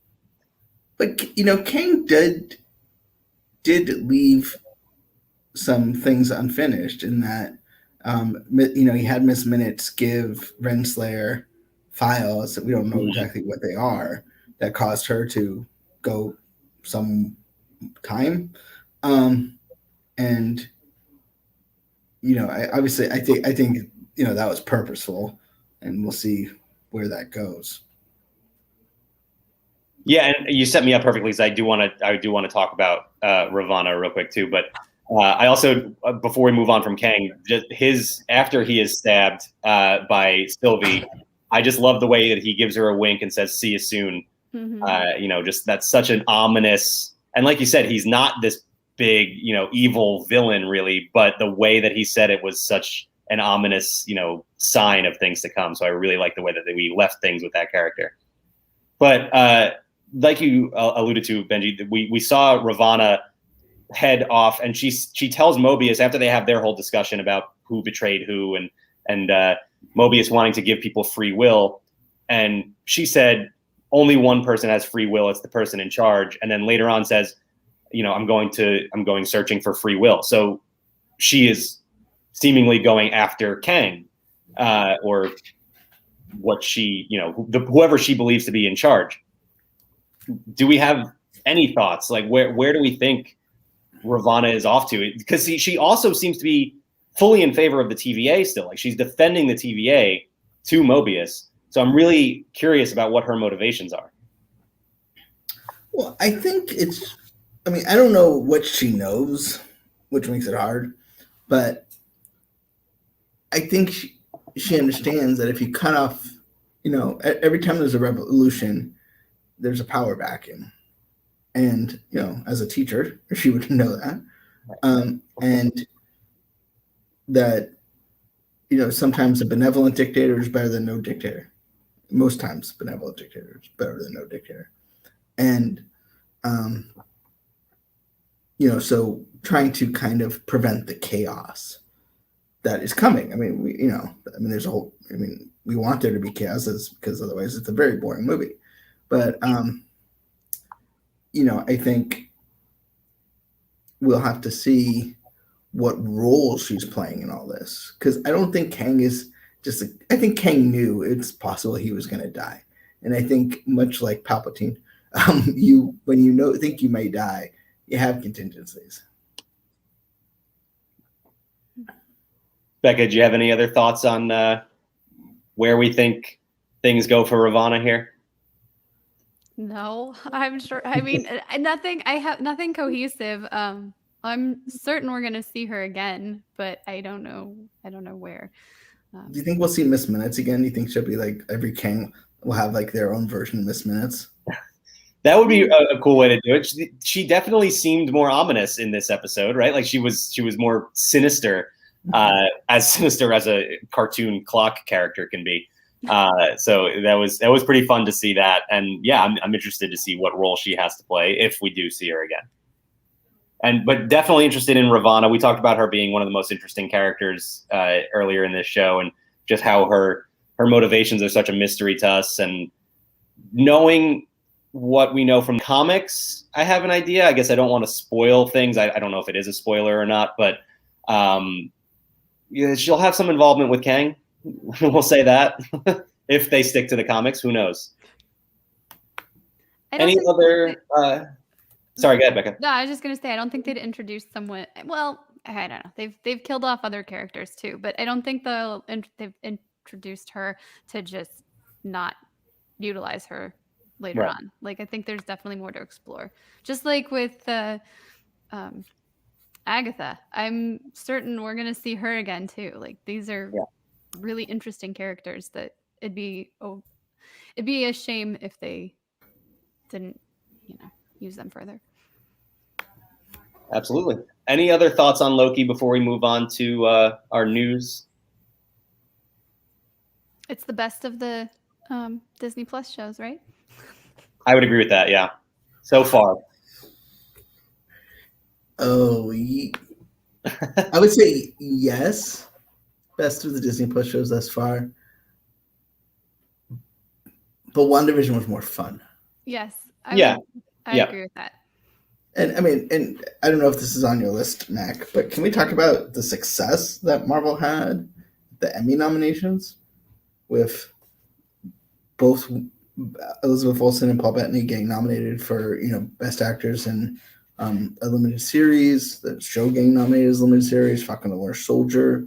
But Kang did leave some things unfinished in that he had Miss Minutes give Renslayer files that we don't know exactly what they are that caused her to go some time. And I think that was purposeful, and we'll see where that goes. Yeah, and you set me up perfectly because I do want to talk about Ravonna real quick too. But I also, before we move on from Kang, just after he is stabbed by Sylvie, I just love the way that he gives her a wink and says, "See you soon." Mm-hmm. Just that's such an ominous, and like you said, he's not this big, evil villain really, but the way that he said it was such an ominous, sign of things to come. So I really like the way that we left things with that character. But like you alluded to, Benji, we saw Ravonna head off, and she tells Mobius after they have their whole discussion about who betrayed who, and Mobius wanting to give people free will, and she said only one person has free will, it's the person in charge, and then later on says, I'm going searching for free will. So she is seemingly going after Kang, or what she, whoever she believes to be in charge. Do we have any thoughts? Like, where do we think Ravonna is off to? Because she also seems to be fully in favor of the TVA still. Like, she's defending the TVA to Mobius. So I'm really curious about what her motivations are. Well, I think I don't know what she knows, which makes it hard, but I think she understands that if you cut off, every time there's a revolution, there's a power vacuum. And, as a teacher, she would know that. And that, sometimes a benevolent dictator is better than no dictator. Most times, benevolent dictator is better than no dictator. And, so trying to kind of prevent the chaos that is coming. We want there to be chaos because otherwise it's a very boring movie. But, I think we'll have to see what role she's playing in all this. Because I don't think Kang I think Kang knew it's possible he was going to die. And I think much like Palpatine, when you think you may die, you have contingencies. Bekah, do you have any other thoughts on where we think things go for Ravonna here? No, I'm sure. I mean, nothing. I have nothing cohesive. I'm certain we're gonna see her again, but I don't know. I don't know where. Do you think we'll see Miss Minutes again? Do you think she'll be like every Kang will have like their own version of Miss Minutes? That would be a cool way to do it. She definitely seemed more ominous in this episode, right? Like she was more sinister, as sinister as a cartoon clock character can be. So that was pretty fun to see that, and yeah, I'm interested to see what role she has to play if we do see her again. But definitely interested in Ravonna. We talked about her being one of the most interesting characters earlier in this show, and just how her motivations are such a mystery to us. And knowing what we know from comics, I have an idea. I guess I don't want to spoil things. I don't know if it is a spoiler or not, but yeah, she'll have some involvement with Kang. We'll say that. If they stick to the comics, who knows? Any other? Sorry, go ahead, Bekah. No, I was just gonna say I don't think they'd introduce someone. Well, I don't know. They've killed off other characters too, but I don't think they've introduced her to just not utilize her later on. Like I think there's definitely more to explore. Just like with Agatha, I'm certain we're gonna see her again too. Like these are really interesting characters that it'd be a shame if they didn't, use them further. Absolutely. Any other thoughts on Loki before we move on to our news? It's the best of the Disney Plus shows, right? I would agree with that. Yeah, so far. Oh, I would say yes. Best of the Disney Plus shows thus far. But WandaVision was more fun. Yes. I agree with that. And I don't know if this is on your list, Mac, but can we talk about the success that Marvel had, the Emmy nominations, with both Elizabeth Olsen and Paul Bettany getting nominated for best actors in a limited series, the show getting nominated as a limited series, Falcon and the Winter Soldier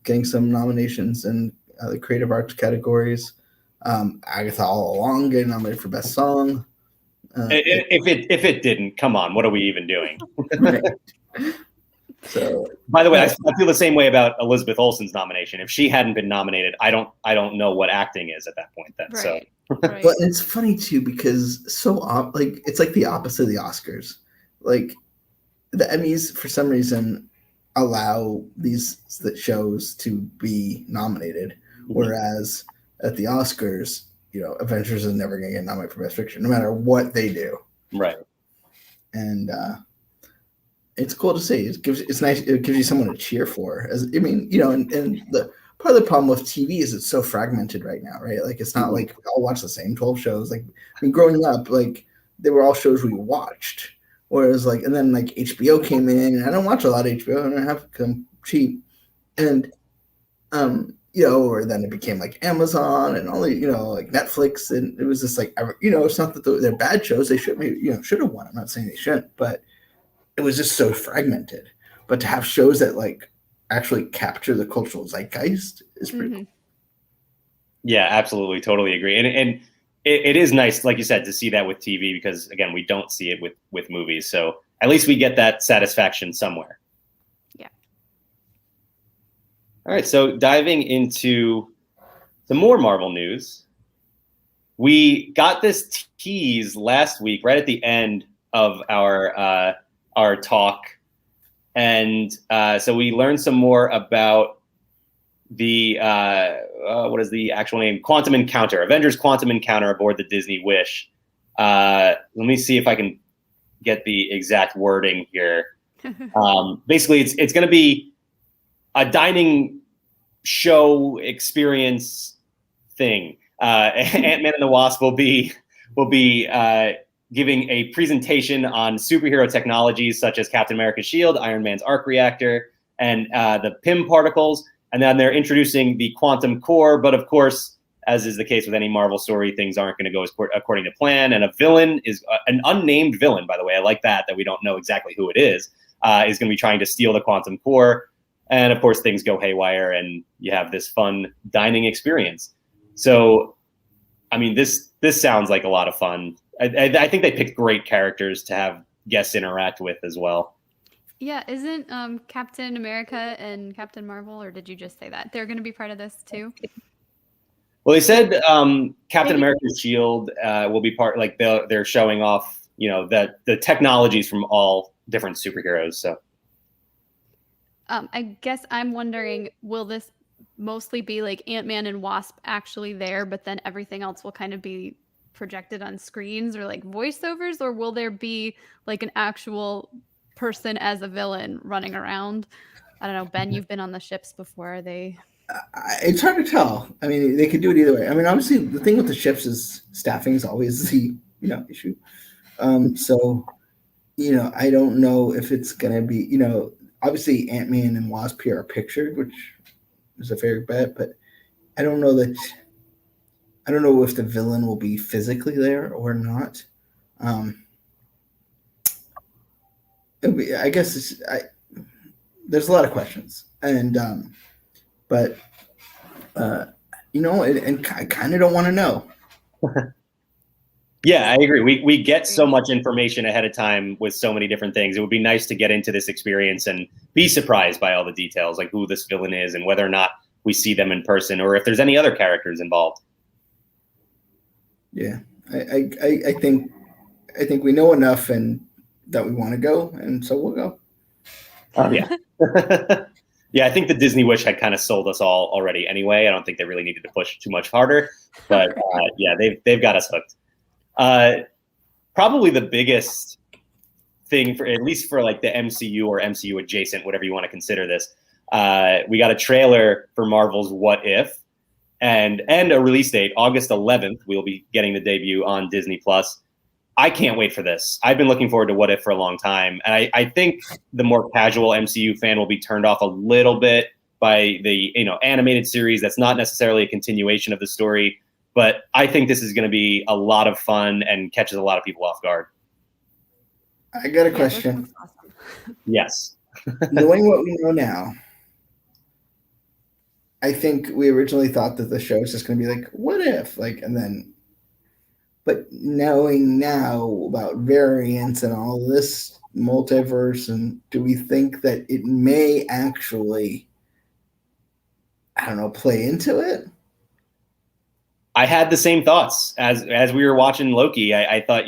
getting some nominations in the creative arts categories, Agatha All Along getting nominated for best song. If it didn't, come on, what are we even doing? Right. So, by the way, I feel the same way about Elizabeth Olsen's nomination. If she hadn't been nominated, I don't know what acting is at that point. Then, right. So, Right. But it's funny too because it's like the opposite of the Oscars. Like the Emmys, for some reason, allow these shows to be nominated, whereas at the Oscars, Avengers is never going to get nominated for Best Picture, no matter what they do. Right. And it's cool to see. It's nice. It gives you someone to cheer for. And the part of the problem with TV is it's so fragmented right now, right? Like it's not like we all watch the same 12 shows. Like growing up, like they were all shows we watched. Whereas and then HBO came in, and I don't watch a lot of HBO, and I have to come cheap. And or then it became like Amazon and all the, like Netflix, and it was just like, it's not that they're bad shows. They should have won. I'm not saying they shouldn't, but it was just so fragmented. But to have shows that like actually capture the cultural zeitgeist is pretty cool. Yeah, absolutely, totally agree. And it is nice, like you said, to see that with TV because again, we don't see it with movies. So at least we get that satisfaction somewhere. Yeah. All right, so diving into some more Marvel news, we got this tease last week, right at the end of our talk, and so we learned some more about the what is the actual name? Quantum Encounter, Avengers Quantum Encounter aboard the Disney Wish. Let me see if I can get the exact wording here. Basically, it's going to be a dining show experience thing. Ant-Man and the Wasp will be giving a presentation on superhero technologies such as Captain America's shield, Iron Man's arc reactor, and the PIM particles. And then they're introducing the quantum core. But of course, as is the case with any Marvel story, things aren't going to go according to plan. And a villain is an unnamed villain, by the way. I like that we don't know exactly who it is going to be trying to steal the quantum core. And of course, things go haywire and you have this fun dining experience. So, I mean, this sounds like a lot of fun. I think they picked great characters to have guests interact with as well. Yeah, isn't Captain America and Captain Marvel, or did you just say that? They're going to be part of this too? Well, they said Captain America's shield will be part, like they're showing off, that the technologies from all different superheroes. So I guess I'm wondering, will this mostly be like Ant-Man and Wasp actually there, but then everything else will kind of be projected on screens or like voiceovers, or will there be like an actual person as a villain running around? I don't know. Ben, you've been on the ships before. It's hard to tell. I mean, they could do it either way. I mean, obviously, the thing with the ships is staffing is always the issue. So, I don't know if it's gonna be, obviously Ant-Man and Wasp here are pictured, which is a fair bet, but I don't know if the villain will be physically there or not. I guess there's a lot of questions, and but and I kind of don't want to know. Yeah, I agree. We get so much information ahead of time with so many different things. It would be nice to get into this experience and be surprised by all the details, like who this villain is and whether or not we see them in person or if there's any other characters involved. Yeah, I think we know enough and that we want to go, and so we'll go. Yeah. Yeah, I think the Disney Wish had kind of sold us all already anyway. I don't think they really needed to push too much harder, but yeah, they've got us hooked. Probably the biggest thing for, at least for like the MCU or MCU adjacent, whatever you want to consider this, we got a trailer for Marvel's What If, and a release date, August 11th. We'll be getting the debut on Disney Plus. I can't wait for this. I've been looking forward to What If for a long time. And I think the more casual MCU fan will be turned off a little bit by the animated series that's not necessarily a continuation of the story. But I think this is going to be a lot of fun and catches a lot of people off guard. I got a question. Awesome. Yes. Knowing what we know now, I think we originally thought that the show was just going to be like, what if? But knowing now about variants and all this multiverse, and do we think that it may actually, I don't know, play into it? I had the same thoughts as we were watching Loki. I thought,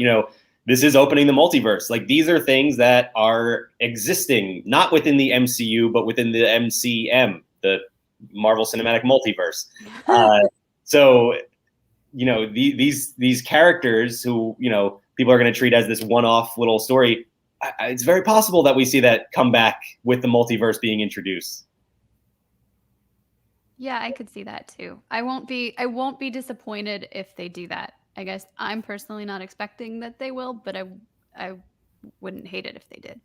this is opening the multiverse. Like, these are things that are existing, not within the MCU, but within the MCM, the Marvel Cinematic Multiverse. So, these characters who, people are going to treat as this one-off little story, it's very possible that we see that come back with the multiverse being introduced. Yeah, I could see that too. I won't be disappointed if they do that. I guess I'm personally not expecting that they will, but I wouldn't hate it if they did.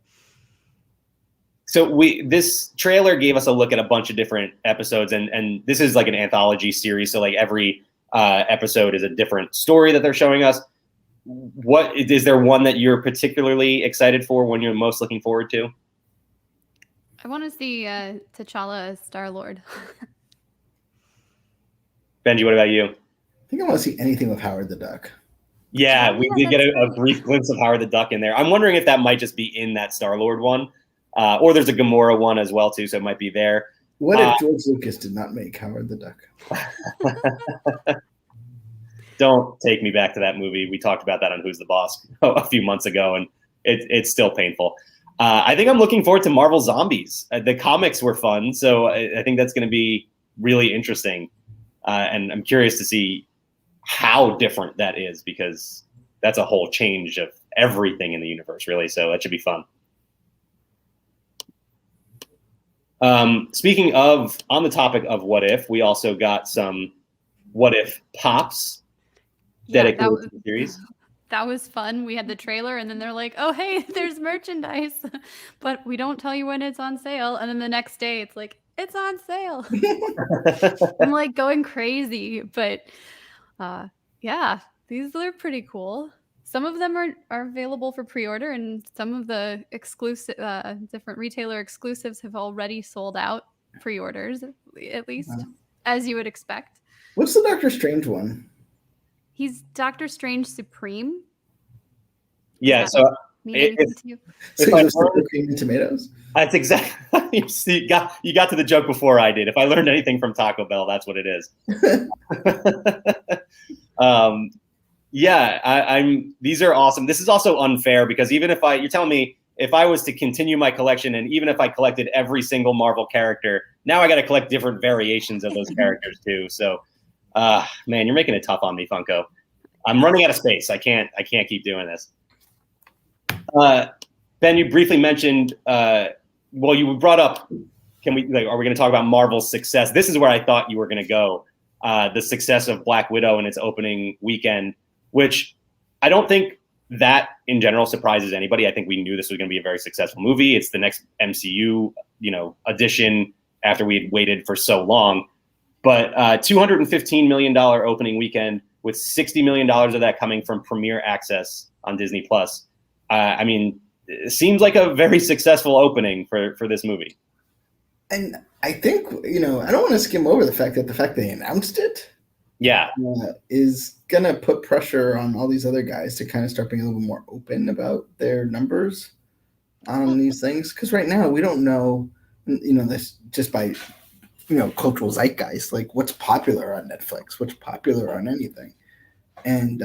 So this trailer gave us a look at a bunch of different episodes, and this is like an anthology series. So like every episode is a different story that they're showing us. What is there one that you're particularly excited for? One you're most looking forward to? I want to see T'Challa as Star-Lord. Benji, what about you? I think I want to see anything with Howard the Duck. Yeah, Oh, we yeah, did get that's a right. brief glimpse of Howard the Duck in there. I'm wondering if that might just be in that Star-Lord one, or there's a Gamora one as well too, so it might be there. What if George Lucas did not make Howard the Duck? Don't take me back to that movie. We talked about that on Who's the Boss a few months ago, and it's still painful. I think I'm looking forward to Marvel Zombies. The comics were fun, so I think that's going to be really interesting. And I'm curious to see how different that is, because that's a whole change of everything in the universe, really. So that should be fun. Speaking of, on the topic of what if, we also got some what if pops dedicated to the series. That was fun. We had the trailer, and then they're like, "Oh, hey, there's merchandise, but we don't tell you when it's on sale." And then the next day, it's like, "It's on sale." I'm like going crazy, but yeah, these are pretty cool. Some of them are available for pre-order, and some of the exclusive, different retailer exclusives have already sold out pre-orders, at least, as you would expect. What's the Doctor Strange one? He's Doctor Strange Supreme. Yeah, Does so that mean anything to you? So I you still cream and tomatoes? that's exactly you got to the joke before I did. If I learned anything from Taco Bell, that's what it is. Yeah, I'm. These are awesome. This is also unfair because even if you're telling me if I was to continue my collection, and even if I collected every single Marvel character, now I got to collect different variations of those characters too. So, man, you're making it tough on me, Funko. I'm running out of space. I can't keep doing this. Ben, you briefly mentioned. Well, you brought up. Are we going to talk about Marvel's success? This is where I thought you were going to go. The success of Black Widow in its opening weekend, which I don't think that in general surprises anybody. I think we knew this was going to be a very successful movie. It's the next MCU, addition after we had waited for so long. But $215 million opening weekend with $60 million of that coming from Premiere Access on Disney Plus. I mean, it seems like a very successful opening for this movie. And I think, I don't want to skim over the fact that they announced it is going to put pressure on all these other guys to kind of start being a little more open about their numbers on these things. Because right now we don't know, this just by, cultural zeitgeist, like what's popular on Netflix, what's popular on anything. And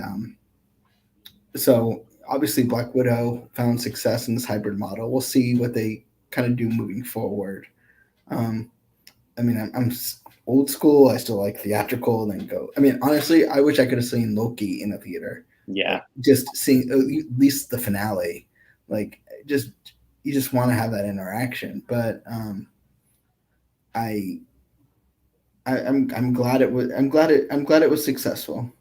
so obviously Black Widow found success in this hybrid model. We'll see what they kind of do moving forward. I mean, I'm old school. I still like theatrical. And then go. I mean, honestly, I wish I could have seen Loki in a theater. Yeah, like, just seeing at least the finale. Like, you just want to have that interaction. But I'm glad it was. I'm glad it was successful.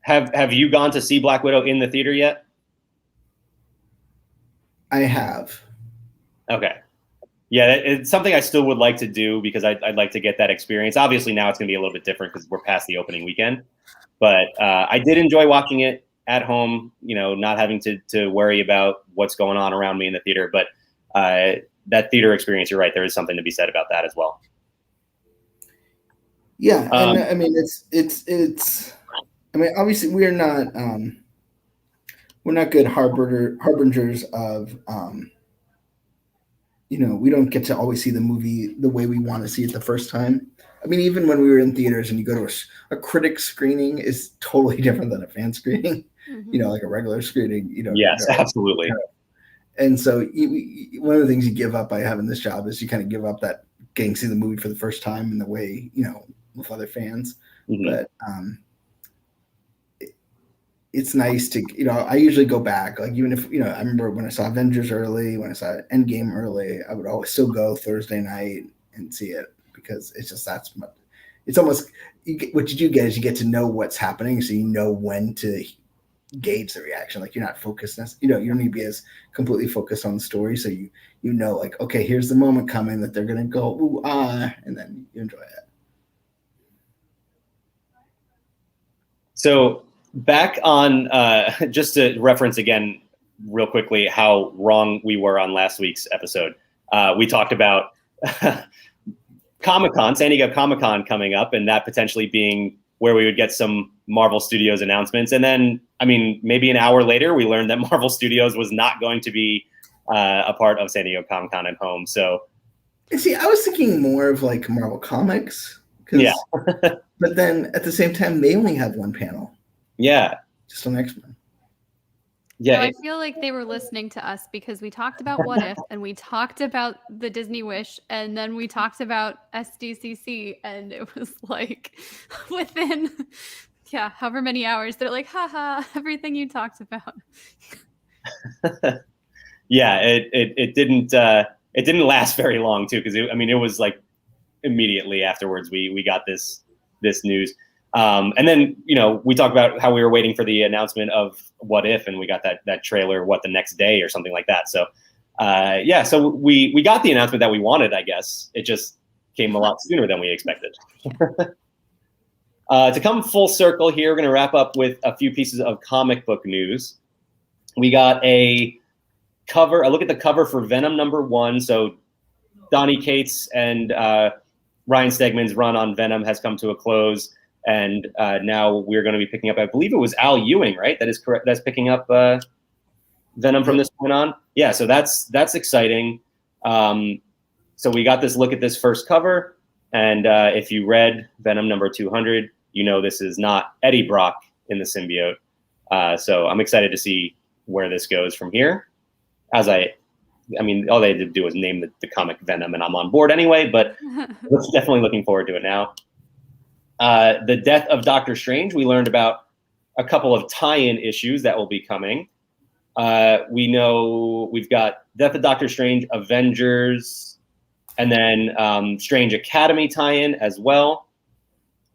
Have you gone to see Black Widow in the theater yet? I have. Okay. Yeah, it's something I still would like to do because I'd like to get that experience. Obviously, now it's going to be a little bit different because we're past the opening weekend. But I did enjoy watching it at home, not having to worry about what's going on around me in the theater. But that theater experience, you're right, there is something to be said about that as well. Yeah, and I mean, it's. I mean, obviously, we're not good harbingers of. We don't get to always see the movie the way we want to see it the first time. I mean, even when we were in theaters and you go to a critic screening is totally different than a fan screening, like a regular screening, Yes, absolutely. And so one of the things you give up by having this job is you kind of give up that getting to see the movie for the first time in the way, with other fans. Mm-hmm. But it's nice to, I usually go back, like even if, I remember when I saw Avengers early, when I saw Endgame early, I would always still go Thursday night and see it because it's just, it's almost, what you do get is you get to know what's happening. So you know when to, gauge the reaction. Like you're not focused, you don't need to be as completely focused on the story. So you know, like, okay, here's the moment coming that they're gonna go ooh ah, and then you enjoy it. So back on just to reference again real quickly how wrong we were on last week's episode. We talked about Comic-Con, San Diego Comic-Con coming up, and that potentially being where we would get some Marvel Studios announcements. And then, I mean, maybe an hour later, we learned that Marvel Studios was not going to be a part of San Diego Comic-Con at home. So, see, I was thinking more of like Marvel Comics. Yeah. But then at the same time, they only have one panel. Yeah. Just on X-Men. Yeah. So I feel like they were listening to us because we talked about What If and we talked about the Disney Wish and then we talked about SDCC and it was like within however many hours they're like haha everything you talked about. Yeah, it didn't last very long too because it was like immediately afterwards we got this news. And then, we talked about how we were waiting for the announcement of What If, and we got that trailer, the next day or something like that. So, so we got the announcement that we wanted, I guess. It just came a lot sooner than we expected. To come full circle here, we're going to wrap up with a few pieces of comic book news. We got a look at the cover for Venom #1. So Donny Cates and Ryan Stegman's run on Venom has come to a close. And now we're going to be picking up, I believe it was Al Ewing, right? That is correct. That's picking up Venom from this point on. Yeah, so that's exciting. So we got this look at this first cover. And if you read Venom #200, this is not Eddie Brock in the symbiote. So I'm excited to see where this goes from here. All they had to do was name the comic Venom, and I'm on board anyway, but we're definitely looking forward to it now. The death of Doctor Strange, we learned about a couple of tie-in issues that will be coming. We know we've got Death of Doctor Strange, Avengers, and then Strange Academy tie-in as well.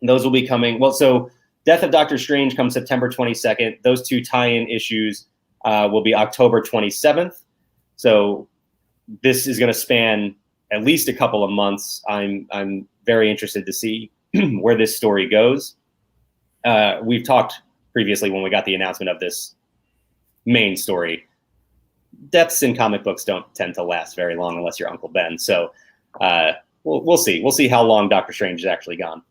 And those will be coming. Well, so Death of Doctor Strange comes September 22nd. Those two tie-in issues will be October 27th. So this is going to span at least a couple of months. I'm very interested to see where this story goes. We've talked previously when we got the announcement of this main story. Deaths in comic books don't tend to last very long unless you're Uncle Ben. So we'll see. We'll see how long Doctor Strange is actually gone.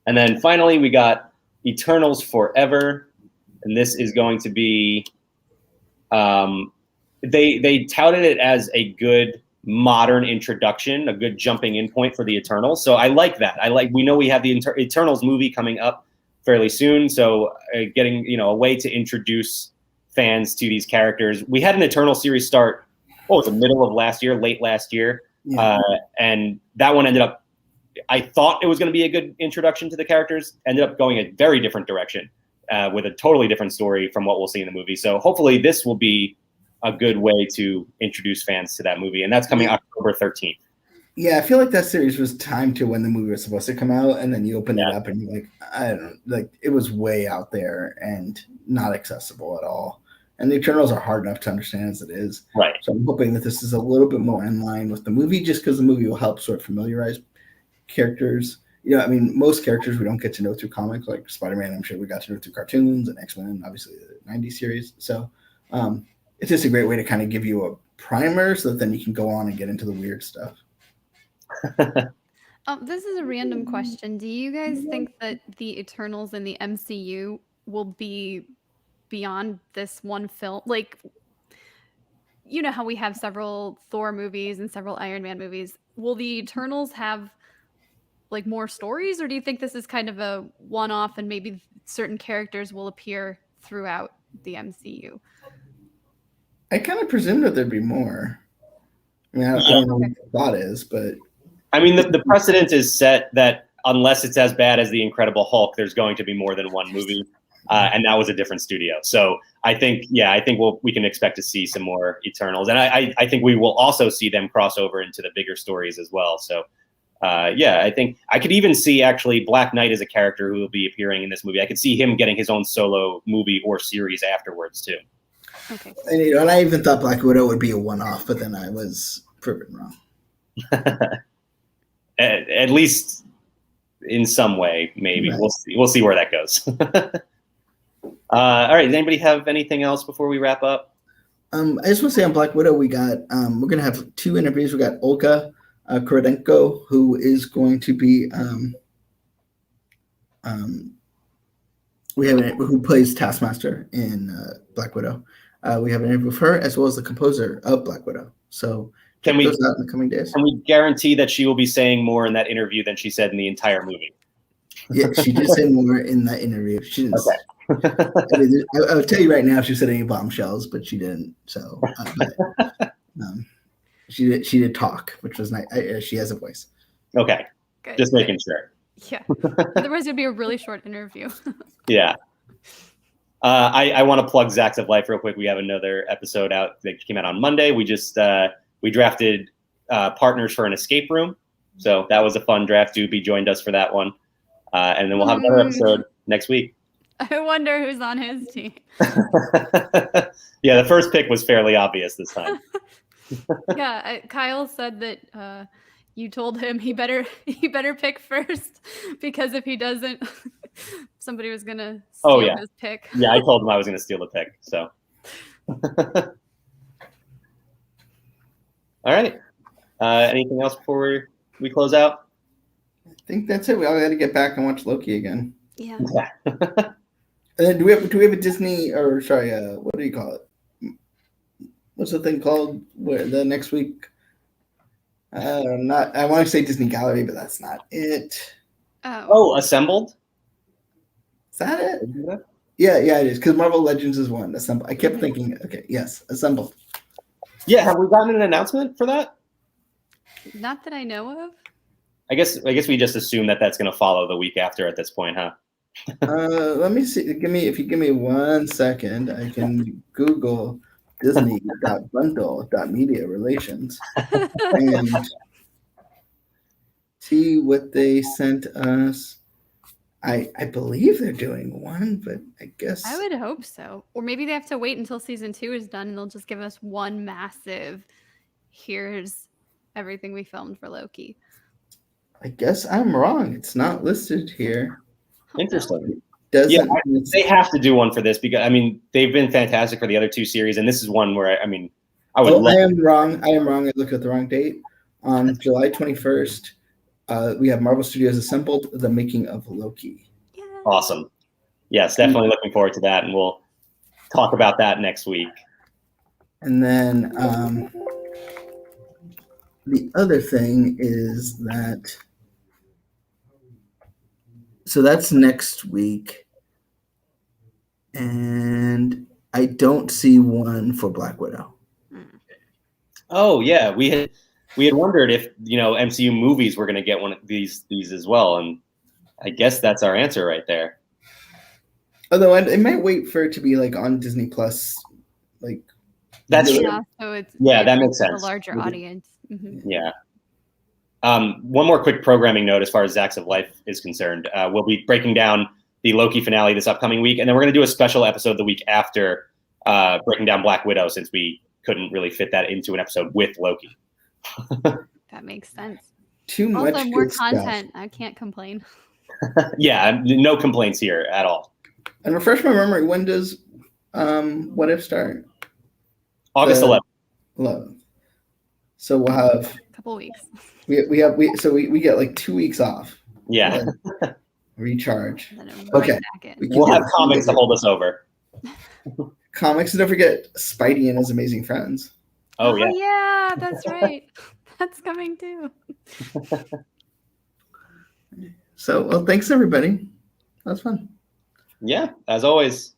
And then finally, we got Eternals Forever. And this is going to be, they touted it as a good modern introduction, a good jumping in point for the Eternals. So I like that. We know we have the Eternals movie coming up fairly soon. So getting, a way to introduce fans to these characters. We had an Eternals series start, the middle of last year, late last year. Yeah. And that one ended up, I thought it was going to be a good introduction to the characters, ended up going a very different direction with a totally different story from what we'll see in the movie. So hopefully this will be a good way to introduce fans to that movie. And that's coming October 13th. Yeah, I feel like that series was timed to when the movie was supposed to come out. And then you open it up and you're like, I don't know, like it was way out there and not accessible at all. And the Eternals are hard enough to understand as it is. Right. So I'm hoping that this is a little bit more in line with the movie, just because the movie will help sort of familiarize characters. Most characters we don't get to know through comics, like Spider-Man, I'm sure we got to know through cartoons, and X-Men, obviously the 90s series. So it's just a great way to kind of give you a primer so that then you can go on and get into the weird stuff. This is a random question. Do you guys think that the Eternals in the MCU will be beyond this one film? Like, you know how we have several Thor movies and several Iron Man movies. Will the Eternals have like more stories, or do you think this is kind of a one-off and maybe certain characters will appear throughout the MCU? I kind of presume that there'd be more. I don't know what the thought is, but the precedent is set that unless it's as bad as The Incredible Hulk, there's going to be more than one movie, and that was a different studio. So I think we can expect to see some more Eternals, and I think we will also see them cross over into the bigger stories as well. So yeah, I think I could even see actually Black Knight as a character who will be appearing in this movie. I could see him getting his own solo movie or series afterwards too. Okay. And I even thought Black Widow would be a one-off, but then I was proven wrong. At least in some way, maybe. Right. We'll see where that goes. All right. Does anybody have anything else before we wrap up? I just want to say on Black Widow, we're gonna have 2 interviews. We got Olga Kurylenko, who is going to be who plays Taskmaster in Black Widow. We have an interview with her as well as the composer of Black Widow. So check those out in the coming days. Can we guarantee that she will be saying more in that interview than she said in the entire movie? Yeah, she did say more in that interview. She didn't. Okay. I would tell you right now if she said any bombshells, but she didn't. So she did talk, which was nice. She has a voice. Okay. Good. Just making sure. Yeah. Otherwise, it'd be a really short interview. Yeah. I want to plug Zacks of Life real quick. We have another episode out that came out on Monday. We just we drafted partners for an escape room, so that was a fun draft. Doobie joined us for that one, and then we'll have another episode next week. I wonder who's on his team. Yeah, the first pick was fairly obvious this time. Yeah, Kyle said that you told him he better pick first because if he doesn't, somebody was gonna steal his pick. Yeah, I told him I was gonna steal the pick. So, all right. Anything else before we close out? I think that's it. We all got to get back and watch Loki again. Yeah. And then do we have a Disney or sorry, what do you call it? What's the thing called where the next week? I want to say Disney Gallery, but that's not it. Oh, Assembled? Is that it? Yeah, it is. Because Marvel Legends is one. Assembled. I kept thinking, okay, yes, Assembled. Yeah, have we gotten an announcement for that? Not that I know of. I guess we just assume that that's going to follow the week after at this point, huh? Let me see. If you give me 1 second, I can Google Disney.bundle.media relations and see what they sent us. I believe they're doing one, but I guess I would hope so. Or maybe they have to wait until season 2 is done and they'll just give us one massive, here's everything we filmed for Loki. I guess I'm wrong. It's not listed here. Interesting. They have to do one for this because they've been fantastic for the other 2 series, and this is one where I would. I am wrong. I looked at the wrong date. On July 21st, we have Marvel Studios Assembled: The Making of Loki. Yeah. Awesome. Yes, definitely looking forward to that, and we'll talk about that next week. And then the other thing is that. So that's next week. And I don't see one for Black Widow. Oh yeah, we had wondered if MCU movies were going to get one of these as well, and I guess that's our answer right there. Although I might wait for it to be like on Disney Plus, like that's true. Yeah, so that makes sense. A larger audience. Mm-hmm. Yeah. One more quick programming note as far as Zacks of Life is concerned. We'll be breaking down the Loki finale this upcoming week, and then we're going to do a special episode the week after breaking down Black Widow, since we couldn't really fit that into an episode with Loki. That makes sense. Too much Also, more good content. stuff. I can't complain. Yeah, no complaints here at all. And refresh my memory. When does What If start? August 11th. So we'll have A couple weeks. we get like 2 weeks off. Yeah. Recharge. Okay. We'll have comics to hold us over. Comics, and don't forget Spidey and His Amazing Friends. Oh yeah. Yeah, that's right. That's coming too. So, well, thanks everybody. That was fun. Yeah, as always.